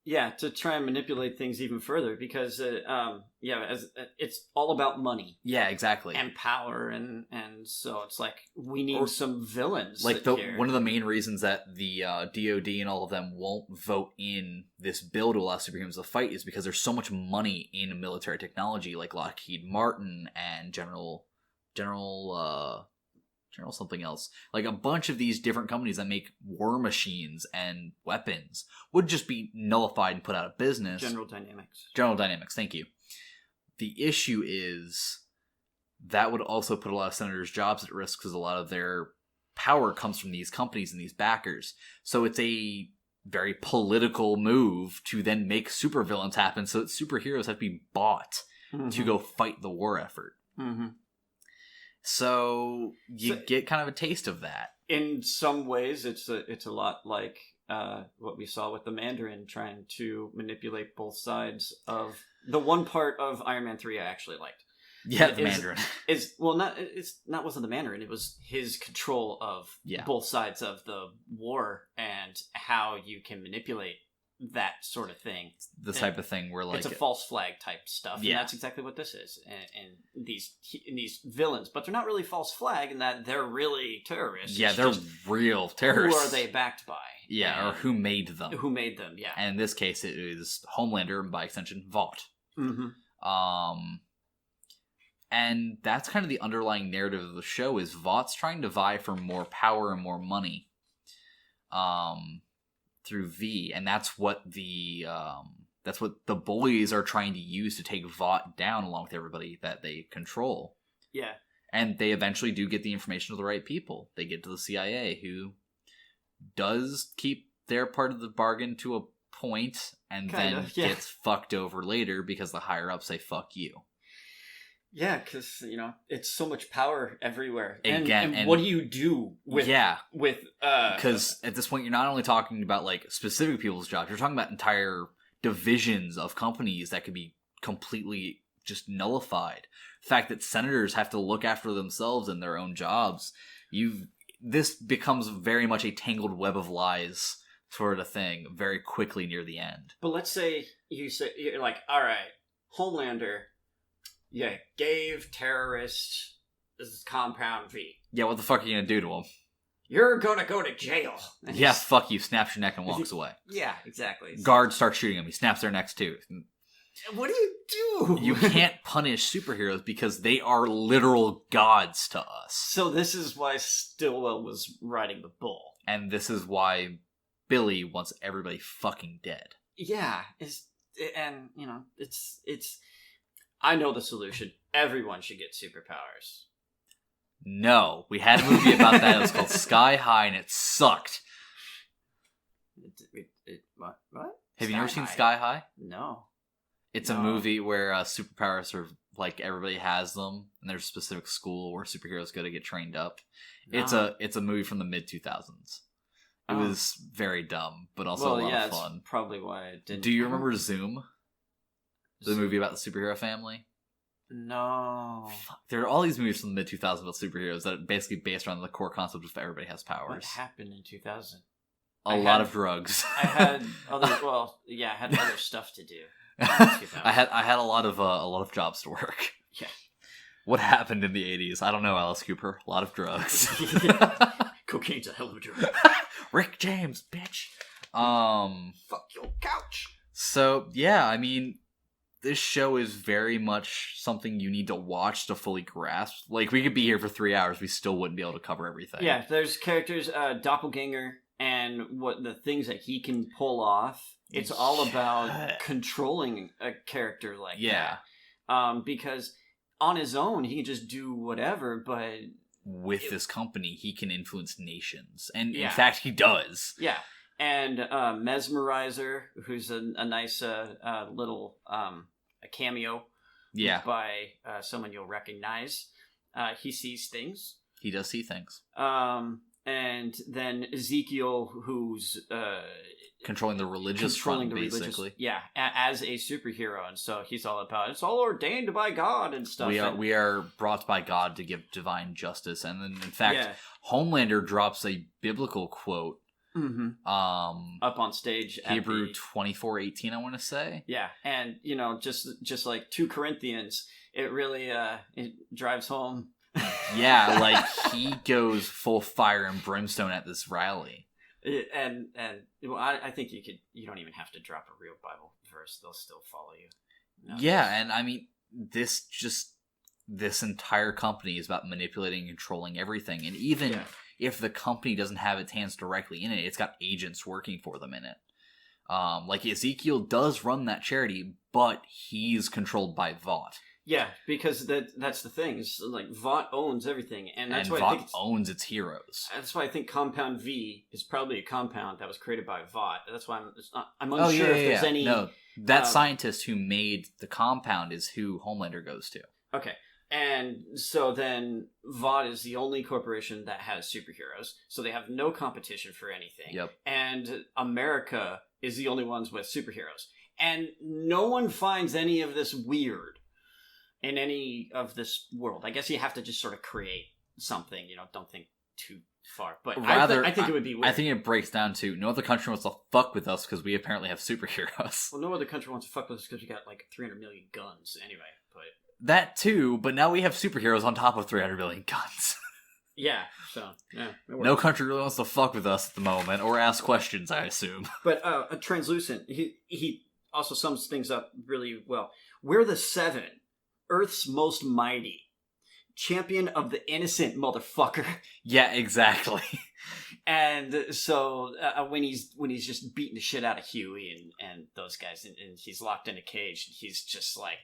Yeah, to try and manipulate things even further, because it's all about money. Yeah, exactly. And power, and so it's like we need some villains. Like one of the main reasons that the DoD and all of them won't vote in this bill to allow superhumans to fight is because there's so much money in military technology, like Lockheed Martin and General something else. Like a bunch of these different companies that make war machines and weapons would just be nullified and put out of business. General Dynamics, thank you. The issue is that would also put a lot of senators' jobs at risk, because a lot of their power comes from these companies and these backers. So it's a very political move to then make supervillains happen, so that superheroes have to be bought to go fight the war effort. Mm-hmm. So you get kind of a taste of that. In some ways, it's a lot like what we saw with the Mandarin trying to manipulate both sides of the one part of Iron Man 3 I actually liked. Yeah, the Mandarin. Wasn't the Mandarin. It was his control of both sides of the war and how you can manipulate that sort of thing. The type of thing where, like, it's a false flag type stuff. Yeah. And that's exactly what this is. And these villains, but they're not really false flag in that they're really terrorists. Yeah, they're real terrorists. Who are they backed by? Yeah, or who made them? Who made them? Yeah. And in this case, it is Homelander, and by extension, Vought. Mm-hmm. And that's kind of the underlying narrative of the show, is Vought's trying to vie for more power and more money through V, and that's what the bullies are trying to use to take Vought down, along with everybody that they control. Yeah. And they eventually do get the information to the right people. They get to the CIA, who does keep their part of the bargain to a point, and gets fucked over later because the higher-ups say, fuck you. Yeah, because, it's so much power everywhere. And what do you do with... Yeah. Because at this point, you're not only talking about, like, specific people's jobs, you're talking about entire divisions of companies that could be completely just nullified. The fact that senators have to look after themselves and their own jobs, this becomes very much a tangled web of lies sort of thing very quickly near the end. But let's say you're like, all right, Homelander... Yeah, gave terrorists this Compound V. Yeah, what the fuck are you gonna do to him? You're gonna go to jail. And yeah, fuck you. Snaps your neck and walks away. Yeah, exactly. Guards start shooting him. He snaps their necks too. What do you do? You can't punish superheroes because they are literal gods to us. So this is why Stillwell was riding the bull. And this is why Billy wants everybody fucking dead. Yeah, it's I know the solution. Everyone should get superpowers. No. We had a movie about that. It was called Sky High, and it sucked. What? Have you never seen Sky High? No. It's a movie where superpowers are, like, everybody has them, and there's a specific school where superheroes go to get trained up. No. It's a movie from the mid-2000s. It was very dumb, but also a lot of fun. That's probably why I didn't. Do you remember Zoom? The movie about the superhero family? No. Fuck. There are all these movies from the mid-2000s about superheroes that are basically based around the core concept of everybody has powers. What happened in 2000? A lot of drugs. I had other stuff to do. I had a lot of jobs to work. Yeah. What happened in the 80s? I don't know, Alice Cooper. A lot of drugs. Cocaine's a hell of a drug. Rick James, bitch. Fuck your couch. So, yeah, I mean, this show is very much something you need to watch to fully grasp. Like, we could be here for 3 hours, we still wouldn't be able to cover everything. Yeah, there's characters, Doppelganger, and what the things that he can pull off. It's all about controlling a character like that. Because on his own, he can just do whatever, but... With this company, he can influence nations. And in fact, he does. Yeah. And Mesmerizer, who's a nice little a cameo by someone you'll recognize. He sees things. He does see things. And then Ezekiel, who's... controlling the religious front, basically. As a superhero. And so he's all about, it's all ordained by God and stuff. We are brought by God to give divine justice. And then, in fact, Homelander drops a biblical quote. Mm-hmm. Up on stage. Hebrew 24:18, I want to say. Yeah. And, just like 2 Corinthians, it really it drives home. Yeah, like he goes full fire and brimstone at this rally. And I think you don't even have to drop a real Bible verse; they'll still follow you. Yeah, and I mean, this entire company is about manipulating and controlling everything, and even if the company doesn't have its hands directly in it, it's got agents working for them in it. Like Ezekiel does run that charity, but he's controlled by Vought. Yeah, because that's the thing. It's like Vought owns everything, and that's why Vought I think owns its heroes. That's why I think Compound V is probably a compound that was created by Vought. That's why I'm unsure if there's any. No, that scientist who made the compound is who Homelander goes to. Okay, and so then Vought is the only corporation that has superheroes, so they have no competition for anything. Yep. And America is the only ones with superheroes, and no one finds any of this weird. in any of this world. I guess you have to just sort of create something. Don't think too far. But Rather, I think it would be weird. I think it breaks down to no other country wants to fuck with us because we apparently have superheroes. Well, no other country wants to fuck with us because we got like 300 million guns anyway. But that too, but now we have superheroes on top of 300 million guns. Yeah, so yeah. No country really wants to fuck with us at the moment or ask questions, I assume. But a Translucent, he also sums things up really well. We're the Seven, Earth's most mighty. Champion of the innocent, motherfucker. Yeah, exactly. And so when he's just beating the shit out of Huey and those guys, and he's locked in a cage, he's just like,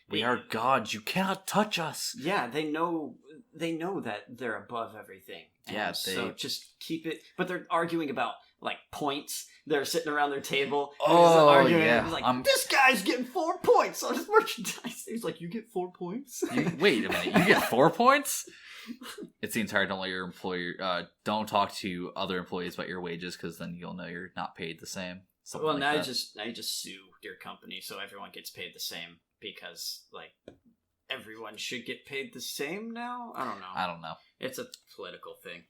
we are gods. You cannot touch us. Yeah, they know that they're above everything. Yeah, so just keep it. But they're arguing about like points. They're sitting around their table. Oh, arguing, yeah. He's like, this guy's getting 4 points on his merchandise. He's like, you get 4 points? Wait a minute, you get 4 points? It's the entire don't let your employer don't talk to other employees about your wages because then you'll know you're not paid the same. Something Well, like now that. you just sue your company so everyone gets paid the same because like everyone should get paid the same now. I don't know. It's a political thing.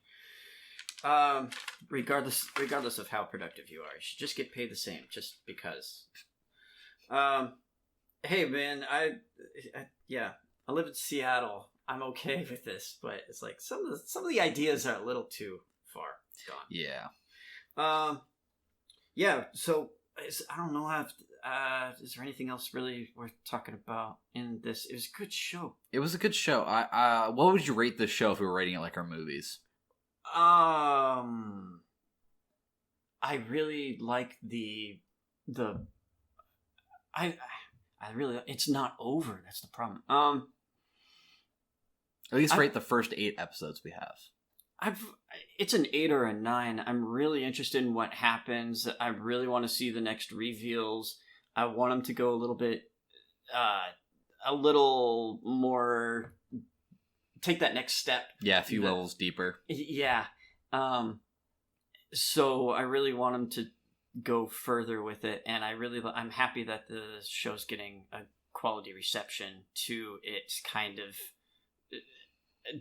Regardless of how productive you are, you should just get paid the same just because. Hey man, I live in Seattle. I'm okay with this, but it's like some of the ideas are a little too far gone. Yeah. Yeah. So I don't know how. Is there anything else really worth talking about in this? It was a good show. It was a good show. What would you rate this show if we were rating it like our movies? I really like I really, it's not over. That's the problem. At least rate the first 8 episodes we have. It's an 8 or a 9. I'm really interested in what happens. I really want to see the next reveals. I want them to go a little more, take that next step. Yeah, a few levels deeper. Yeah. So I really want them to go further with it, and I'm happy that the show's getting a quality reception to its kind of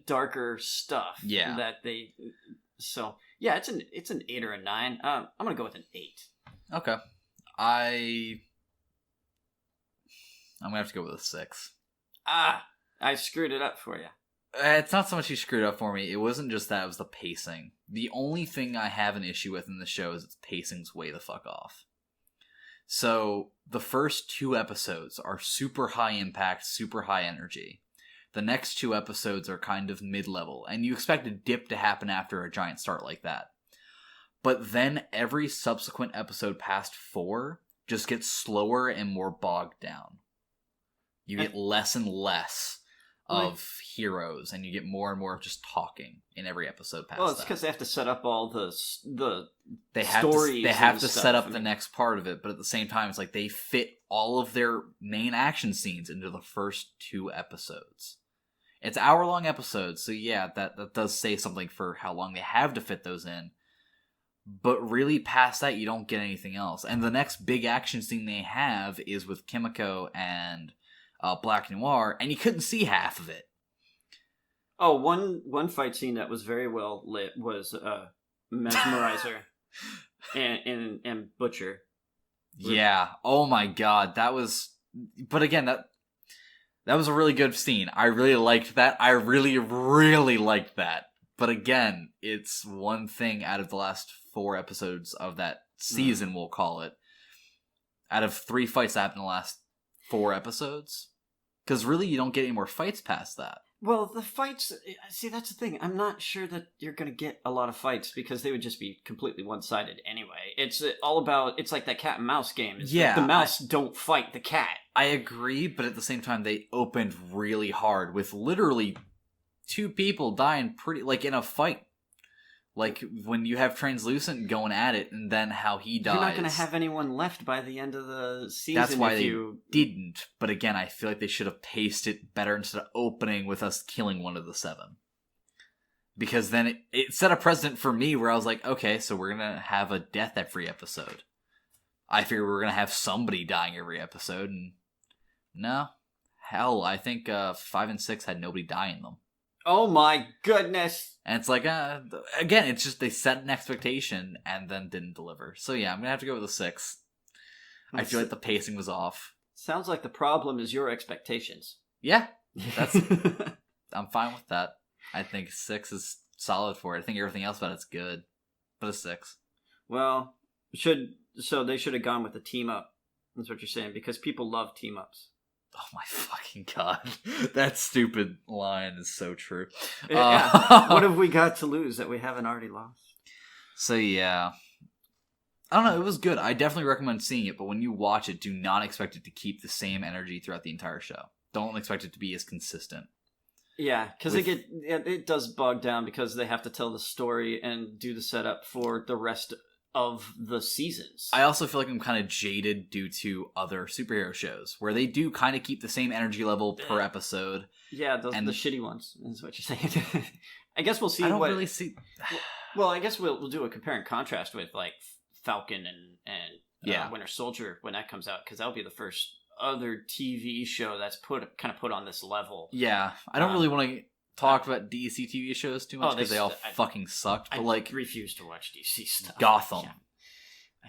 darker stuff. Yeah. So yeah, it's an 8 or a 9. I'm gonna go with an 8. Okay. I'm gonna have to go with a 6. I screwed it up for you. It's not so much you screwed up for me. It wasn't just that, it was the pacing. The only thing I have an issue with in the show is its pacing's way the fuck off. So, the first 2 episodes are super high impact, super high energy. The next 2 episodes are kind of mid-level, and you expect a dip to happen after a giant start like that. But then every subsequent episode past 4 just gets slower and more bogged down. You get less and less of heroes, and you get more and more of just talking in every episode past that. Well, it's because they have to set up all the stories. They have to set up the next part of it, but at the same time, it's like they fit all of their main action scenes into the first 2 episodes. It's hour-long episodes, so yeah, that does say something for how long they have to fit those in. But really, past that, you don't get anything else. And the next big action scene they have is with Kimiko and Black Noir, and you couldn't see half of it. Oh, one fight scene that was very well lit was Mesmerizer and Butcher. Yeah. Oh my god, that was. But again, that was a really good scene. I really liked that. I really, really liked that. But again, it's one thing out of the last 4 episodes of that season, we'll call it. Out of 3 fights that happened in the last 4 episodes. Because really, you don't get any more fights past that. Well, the fights... See, that's the thing. I'm not sure that you're going to get a lot of fights because they would just be completely one-sided anyway. It's all about... It's like that cat and mouse game. The mouse don't fight the cat. I agree, but at the same time, they opened really hard with literally 2 people dying pretty... Like, in a fight. Like, when you have Translucent going at it, and then how he dies. You're not going to have anyone left by the end of the season. That's why they didn't. But again, I feel like they should have paced it better instead of opening with us killing one of the 7. Because then it set a precedent for me where I was like, okay, so we're going to have a death every episode. I figured we were going to have somebody dying every episode, and no. Hell, I think 5 and 6 had nobody die in them. Oh my goodness! And it's like, again, it's just they set an expectation and then didn't deliver. So yeah, I'm going to have to go with a 6. I feel like the pacing was off. Sounds like the problem is your expectations. Yeah, that's. I'm fine with that. I think 6 is solid for it. I think everything else about it's good, but a 6. Well, so they should have gone with the team up. That's what you're saying, because people love team ups. Oh my fucking god. That stupid line is so true. Yeah. What have we got to lose that we haven't already lost? So yeah. I don't know, it was good. I definitely recommend seeing it, but when you watch it, do not expect it to keep the same energy throughout the entire show. Don't expect it to be as consistent. Yeah, because it does bog down because they have to tell the story and do the setup for the rest of the seasons. I also feel like I'm kind of jaded due to other superhero shows where they do kind of keep the same energy level per episode. Yeah, the shitty ones is what you're saying. I guess we'll see. I don't really see. Well, I guess we'll do a compare and contrast with like Falcon and Winter Soldier when that comes out, because that'll be the first other TV show that's put on this level. Yeah, I don't really want to talk about DC TV shows too much because they all fucking sucked. But I refuse to watch DC stuff. Gotham. Yeah.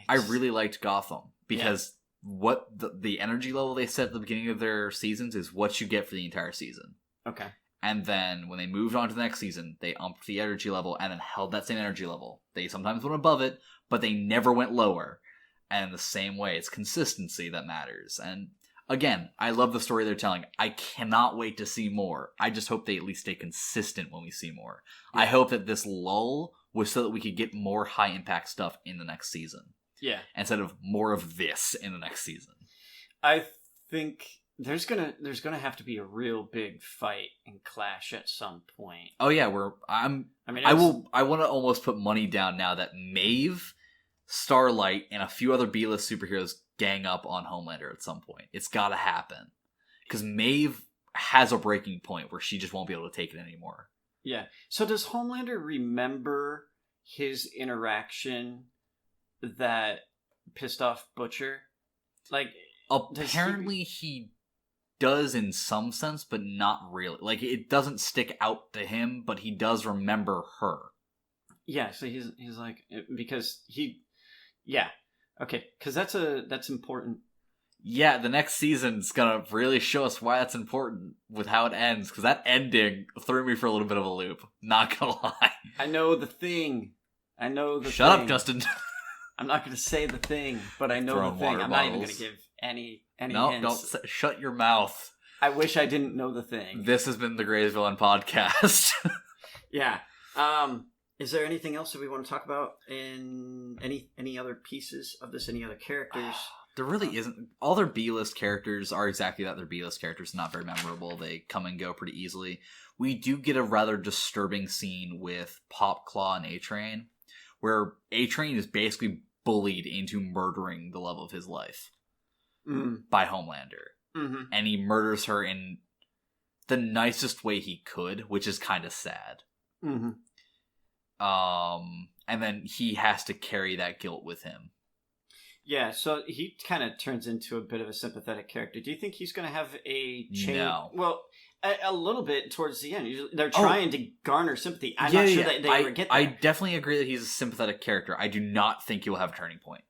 I really liked Gotham because what the energy level they set at the beginning of their seasons is what you get for the entire season. Okay. And then when they moved on to the next season, they upped the energy level and then held that same energy level. They sometimes went above it, but they never went lower. And the same way, it's consistency that matters. And again, I love the story they're telling. I cannot wait to see more. I just hope they at least stay consistent when we see more. Yeah. I hope that this lull was so that we could get more high impact stuff in the next season. Yeah. Instead of more of this in the next season. I think there's gonna have to be a real big fight and clash at some point. Oh yeah, I want to almost put money down now that Maeve, Starlight, and a few other B-list superheroes gang up on Homelander at some point. It's gotta happen. Because Maeve has a breaking point where she just won't be able to take it anymore. Yeah. So does Homelander remember his interaction that pissed off Butcher? Like, apparently he does in some sense, but not really. Like, it doesn't stick out to him, but he does remember her. Yeah, so he's like, because yeah. Okay, because that's important. Yeah, the next season's gonna really show us why that's important with how it ends, because that ending threw me for a little bit of a loop. Not gonna lie. I know the thing. Shut up, Justin. I'm not gonna say the thing, but I know the thing. I'm not even gonna give any no, hints. Don't shut your mouth. I wish I didn't know the thing. This has been the GreyVillain podcast. Yeah. Is there anything else that we want to talk about in any other pieces of this? Any other characters? There really isn't. All their B-list characters are exactly that. They're B-list characters, not very memorable. They come and go pretty easily. We do get a rather disturbing scene with Popclaw and A-Train, where A-Train is basically bullied into murdering the love of his life by Homelander. Mm-hmm. And he murders her in the nicest way he could, which is kind of sad. Mm-hmm. And then he has to carry that guilt with him. Yeah, so he kind of turns into a bit of a sympathetic character. Do you think he's going to have a change? No. Well, a little bit towards the end. They're trying to garner sympathy. I'm not sure that they ever get there. I definitely agree that he's a sympathetic character. I do not think he will have a turning point.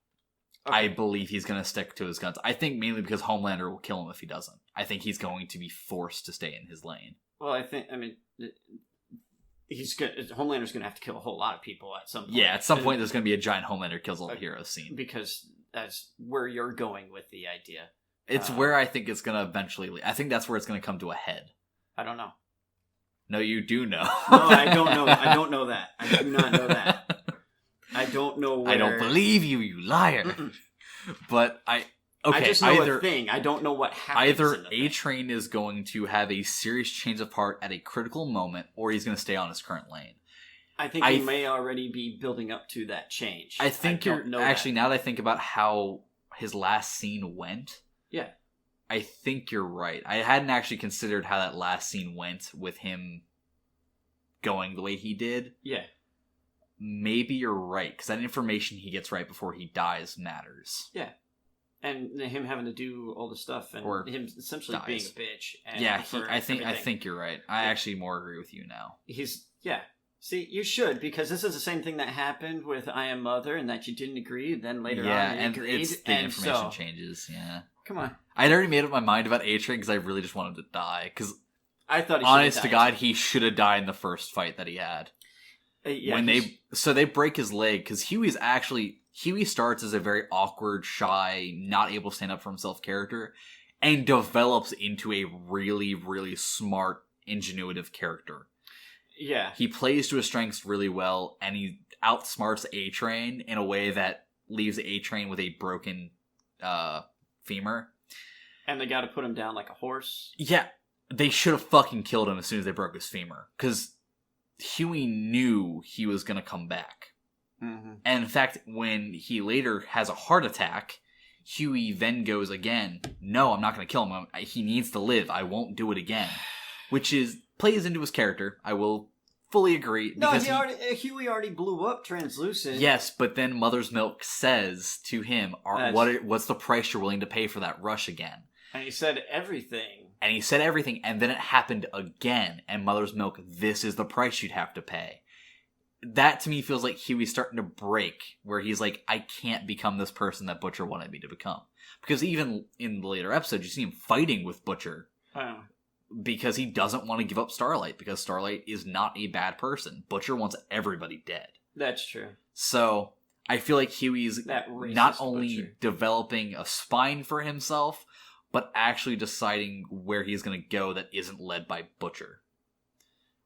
Okay. I believe he's going to stick to his guns. I think mainly because Homelander will kill him if he doesn't. I think he's going to be forced to stay in his lane. Well, Homelander's going to have to kill a whole lot of people at some point. Yeah, at some point there's going to be a giant Homelander kills all the heroes scene. Because that's where you're going with the idea. It's where I think it's going to eventually... I think that's where it's going to come to a head. I don't know. No, you do know. No, I don't know. I don't know that. I do not know that. I don't know where... I don't believe you, you liar. Mm-mm. But I just know a thing. I don't know what happens. Either A-Train is going to have a serious change of heart at a critical moment, or he's going to stay on his current lane. I think he may already be building up to that change. I think now that I think about how his last scene went, yeah, I think you're right. I hadn't actually considered how that last scene went with him going the way he did. Yeah. Maybe you're right, because that information he gets right before he dies matters. Yeah. And him having to do all the stuff, and Or him essentially dies. being a bitch. And Yeah, for I think everything. you're right. I actually more agree with you now. Yeah. See, you should, because this is the same thing that happened with I Am Mother, and that you didn't agree, then later on you and agreed. it's the and information so, changes. Yeah, come on. I'd already made up my mind about A-Train because I really just wanted to die. Because I thought he honest to died. God, he should have died in the first fight that he had. Yeah, When they break his leg, because Huey starts as a very awkward, shy, not able to stand up for himself character, and develops into a really, really smart, ingenuitive character. Yeah. He plays to his strengths really well, and he outsmarts A-Train in a way that leaves A-Train with a broken femur. And they got to put him down like a horse. Yeah, they should have fucking killed him as soon as they broke his femur, because Huey knew he was going to come back. Mm-hmm. And in fact, when he later has a heart attack, Huey then goes again, no, I'm not going to kill him. He needs to live. I won't do it again. Which plays into his character. I will fully agree. No, Huey already blew up Translucent. Yes, but then Mother's Milk says to him, what's the price you're willing to pay for that rush again? And he said everything. And then it happened again. And Mother's Milk, this is the price you'd have to pay. That to me feels like Huey's starting to break, where he's like, I can't become this person that Butcher wanted me to become. Because even in the later episodes, you see him fighting with Butcher. Oh. Because he doesn't want to give up Starlight, because Starlight is not a bad person. Butcher wants everybody dead. That's true. So, I feel like Huey's not only Butcher. developing a spine for himself, but actually deciding where he's going to go that isn't led by Butcher.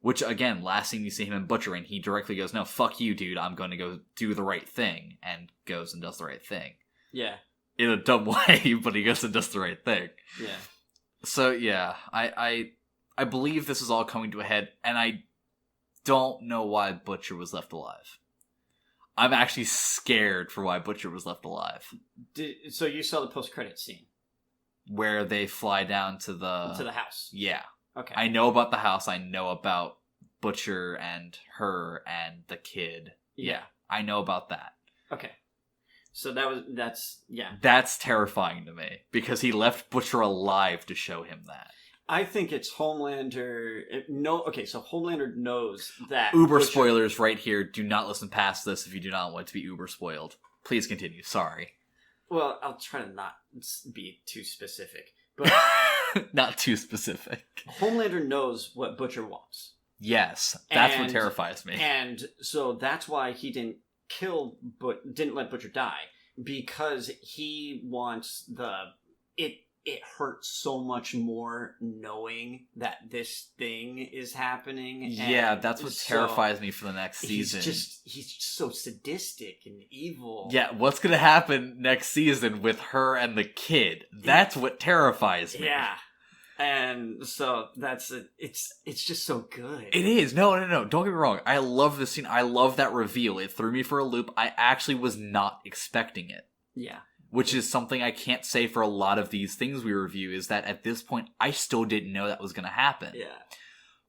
Which, again, last scene you see him in Butcher, and he directly goes, no, fuck you, dude, I'm going to go do the right thing, and goes and does the right thing. Yeah. In a dumb way, but he goes and does the right thing. Yeah. So, yeah, I believe this is all coming to a head, and I don't know why Butcher was left alive. I'm actually scared for why Butcher was left alive. So you saw the post-credit scene? Where they fly down to the house. Yeah. Okay. I know about the house. I know about Butcher and her and the kid. Yeah. I know about that. Okay. So that's terrifying to me, because he left Butcher alive to show him that. I think it's Homelander. So Homelander knows that. Uber spoilers right here. Do not listen past this if you do not want to be uber spoiled. Please continue. Sorry. Well, I'll try to not be too specific. But not too specific. Homelander knows what Butcher wants. Yes, that's what terrifies me. And so that's why he didn't let Butcher die, because he wants it hurts so much more knowing that this thing is happening. Yeah, that's what terrifies me for the next season. He's just so sadistic and evil. Yeah, what's going to happen next season with her and the kid? That's what terrifies me. Yeah. And so it's just so good. It is. No. Don't get me wrong. I love this scene. I love that reveal. It threw me for a loop. I actually was not expecting it. Yeah. Which is something I can't say for a lot of these things we review, is that at this point, I still didn't know that was going to happen. Yeah.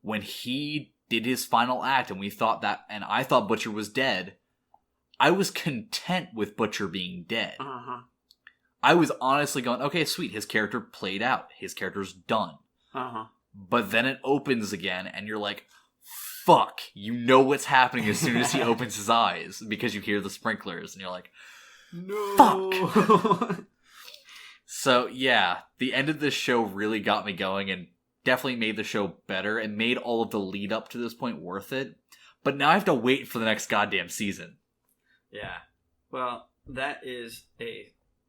When he did his final act and I thought Butcher was dead, I was content with Butcher being dead. Uh-huh. I was honestly going, okay, sweet, his character played out. His character's done. Uh-huh. But then it opens again, and you're like, fuck, you know what's happening as soon as he opens his eyes, because you hear the sprinklers, and you're like, no. Fuck! So, yeah, the end of this show really got me going, and definitely made the show better, and made all of the lead up to this point worth it. But now I have to wait for the next goddamn season. Yeah. Well, that is a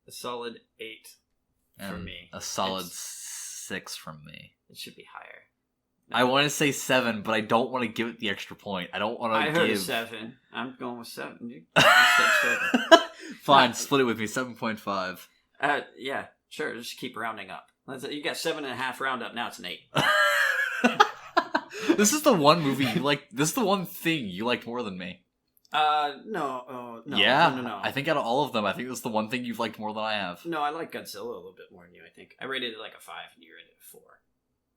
solid 8 for me. A solid 6 from me. It should be higher. I want to say 7, but I don't want to give it the extra point. I don't want to give... I heard 7. I'm going with 7. You said 7. Fine, split it with me. 7.5. Yeah, sure. Just keep rounding up. You got 7.5 round up. Now it's an 8. This is the one movie you like. This is the one thing you liked more than me. No. Yeah, No. I think out of all of them, I think this is the one thing you've liked more than I have. No, I like Godzilla a little bit more than you, I think. I rated it like a 5, and you rated it a 4.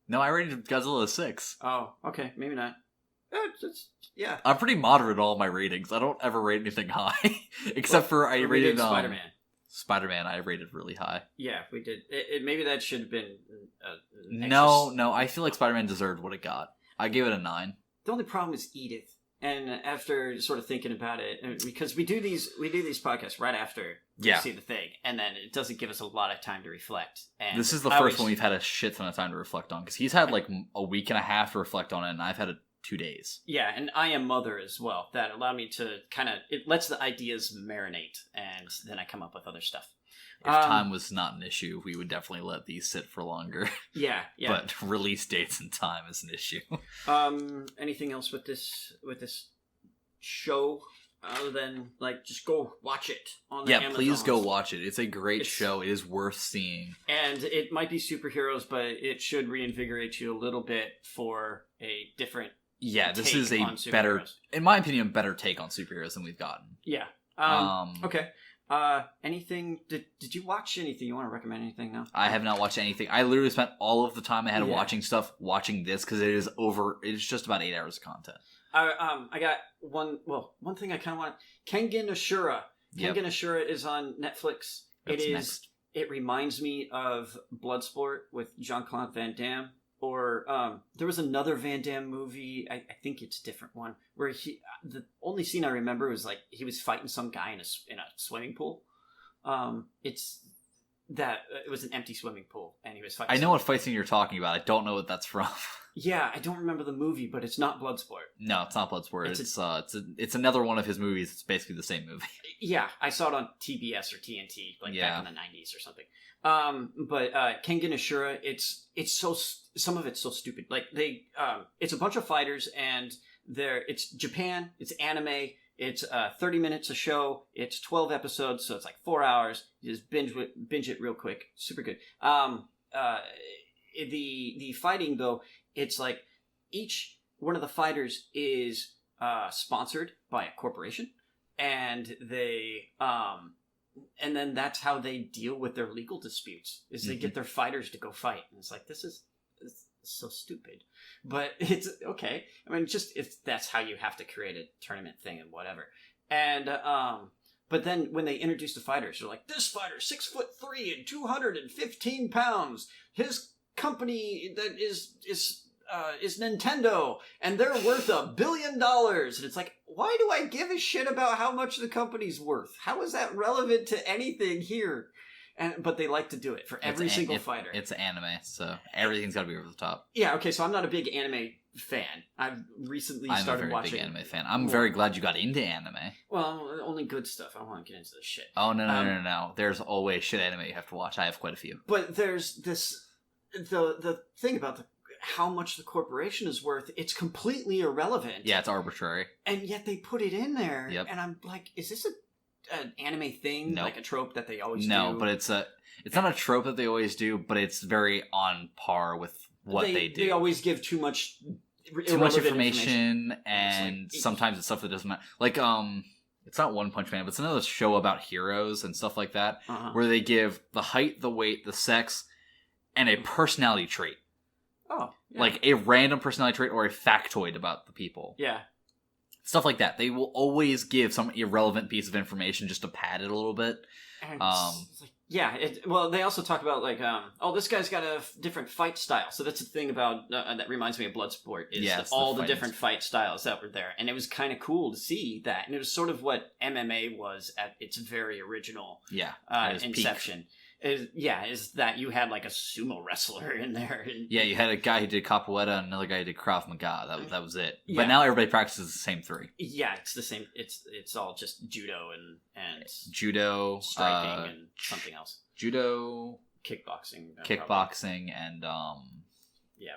No, I rated Godzilla a 6. Oh, okay. Maybe not. Yeah. I'm pretty moderate in all my ratings. I don't ever rate anything high. Except for I rated Spider-Man. Spider-Man I rated really high. Yeah, we did. Maybe that should have been No, I feel like Spider-Man deserved what it got. I gave it a 9. The only problem is Edith. And after sort of thinking about it, because we do these podcasts right after we see the thing, and then it doesn't give us a lot of time to reflect. And this is the first one we've had a shit ton of time to reflect on, because he's had like a week and a half to reflect on it, and I've had 2 days. Yeah, and I Am Mother as well. That allowed me to it lets the ideas marinate, and then I come up with other stuff. If time was not an issue, we would definitely let these sit for longer. Yeah. But release dates and time is an issue. Anything else with this show other than like just go watch it on the Amazons? Please go watch it. It's a great show. It is worth seeing. And it might be superheroes, but it should reinvigorate you a little bit for a different this is a better, in my opinion, better take on superheroes than we've gotten. Yeah. Okay. Anything? Did you watch anything? You want to recommend anything now? I have not watched anything. I literally spent all of the time I had watching this because it is just about 8 hours of content. I got one thing I kind of want. Kengan Ashura. Kengan Ashura is on Netflix. It reminds me of Bloodsport with Jean-Claude Van Damme. Or there was another Van Damme movie, I think it's a different one, where the only scene I remember was like he was fighting some guy in a swimming pool. It was an empty swimming pool, and he was fighting. I know what fight scene you're talking about. I don't know what that's from. Yeah, I don't remember the movie, but it's not Bloodsport. No, it's not Bloodsport. It's another one of his movies. It's basically the same movie. Yeah, I saw it on TBS or TNT back in the 90s or something. But Kengan Ashura, it's so some of it's so stupid. Like it's a bunch of fighters, and it's Japan, it's anime, it's 30 minutes a show, it's 12 episodes, so it's like 4 hours. You just binge it real quick, super good. The fighting though, it's like each one of the fighters is sponsored by a corporation, and they and then that's how they deal with their legal disputes, is they get their fighters to go fight. And it's like, this is so stupid, but it's okay. I mean, just if that's how you have to create a tournament thing and whatever. And but then when they introduce the fighters, they're like, this fighter 6'3" and 215 pounds. His company that is Nintendo, and they're worth $1 billion. And it's like, why do I give a shit about how much the company's worth? How is that relevant to anything here? But they like to do it for every single fighter. It's anime, so everything's got to be over the top. Yeah, okay, so I'm not a big anime fan. I've recently started watching. I'm a very big anime fan. I'm very glad you got into anime. Well, only good stuff. I don't want to get into this shit. Oh, no. There's always shit anime you have to watch. I have quite a few. But there's this... The thing about how much the corporation is worth, it's completely irrelevant. Yeah, it's arbitrary. And yet they put it in there. Yep. And I'm like, is this an anime thing? Nope. Like a trope that they always do? No, but it's not a trope that they always do, but it's very on par with what they do. They always give too much information, and sometimes it's stuff that doesn't matter. Like, it's not One Punch Man, but it's another show about heroes and stuff like that, where they give the height, the weight, the sex, and a personality trait. Oh. Yeah. Like a random personality trait or a factoid about the people. Yeah. Stuff like that. They will always give some irrelevant piece of information just to pad it a little bit. And it's like, yeah. Well, they also talk about like, this guy's got a different fight style. So that's the thing about that reminds me of Bloodsport is all the different fight styles that were there, and it was kind of cool to see that. And it was sort of what MMA was at its very original inception. Peak. Is that you had like a sumo wrestler in there. And, you had a guy who did capoeira and another guy who did Krav Maga. That was it. Yeah. But now everybody practices the same three. Yeah, it's the same. It's all just judo and judo, striking and something else. Judo, kickboxing, and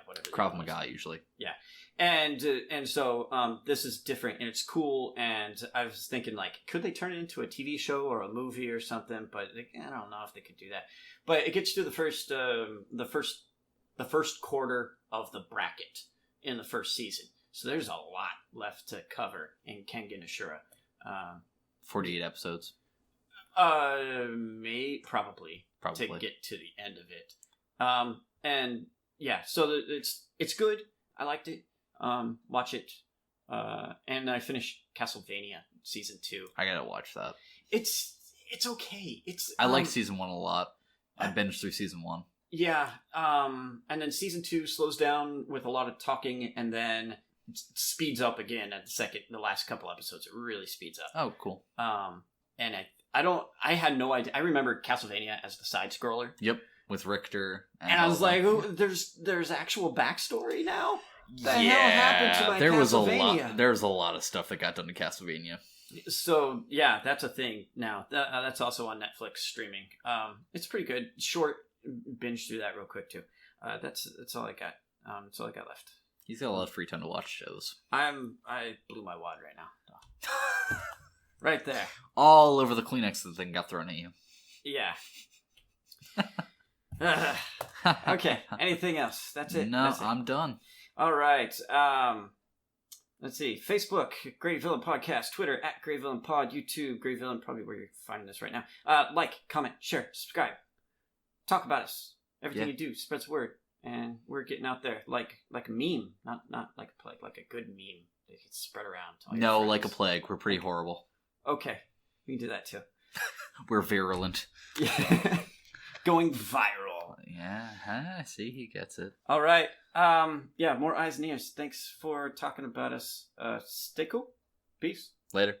whatever. Krav Maga usually. Yeah. And so this is different and it's cool, and I was thinking like, could they turn it into a TV show or a movie or something? But I don't know if they could do that. But it gets to the first quarter of the bracket in the first season, so there's a lot left to cover in Kengan Ashura. 48 episodes. Probably to get to the end of it. And yeah, so it's good. I liked it. Watch it. And I finished Castlevania season 2. I gotta watch that. It's it's okay. It's I like season 1 a lot. I binged through season 1. Yeah, and then season 2 slows down with a lot of talking, and then speeds up again at the last couple episodes. It really speeds up. Oh, cool. And I had no idea. I remember Castlevania as the side scroller. Yep, with Richter. And I was like, oh, there's actual backstory now? The hell happened to my Castlevania? There was a lot of stuff that got done to Castlevania. So, yeah, that's a thing now. That's also on Netflix streaming. It's pretty good. Short, binge through that real quick, too. That's all I got. That's all I got left. He's got a lot of free time to watch shows. I blew my wad right now. Right there. All over the Kleenex the thing got thrown at you. Yeah. Okay, anything else? That's it. No, That's it. I'm done. All right. Let's see. Facebook, GreyVillain Podcast. Twitter, @GreyVillainPod. YouTube, GreyVillain, probably where you're finding this right now. Like, comment, share, subscribe. Talk about us. Everything you do spreads word. And we're getting out there like a meme. Not like a plague, like a good meme that gets spread around. To all your friends. Like a plague. We're pretty horrible. Okay. We can do that too. We're virulent. Yeah. Going viral. Yeah, see, he gets it. All right. More eyes and ears. Thanks for talking about us. Stay cool. Peace. Later.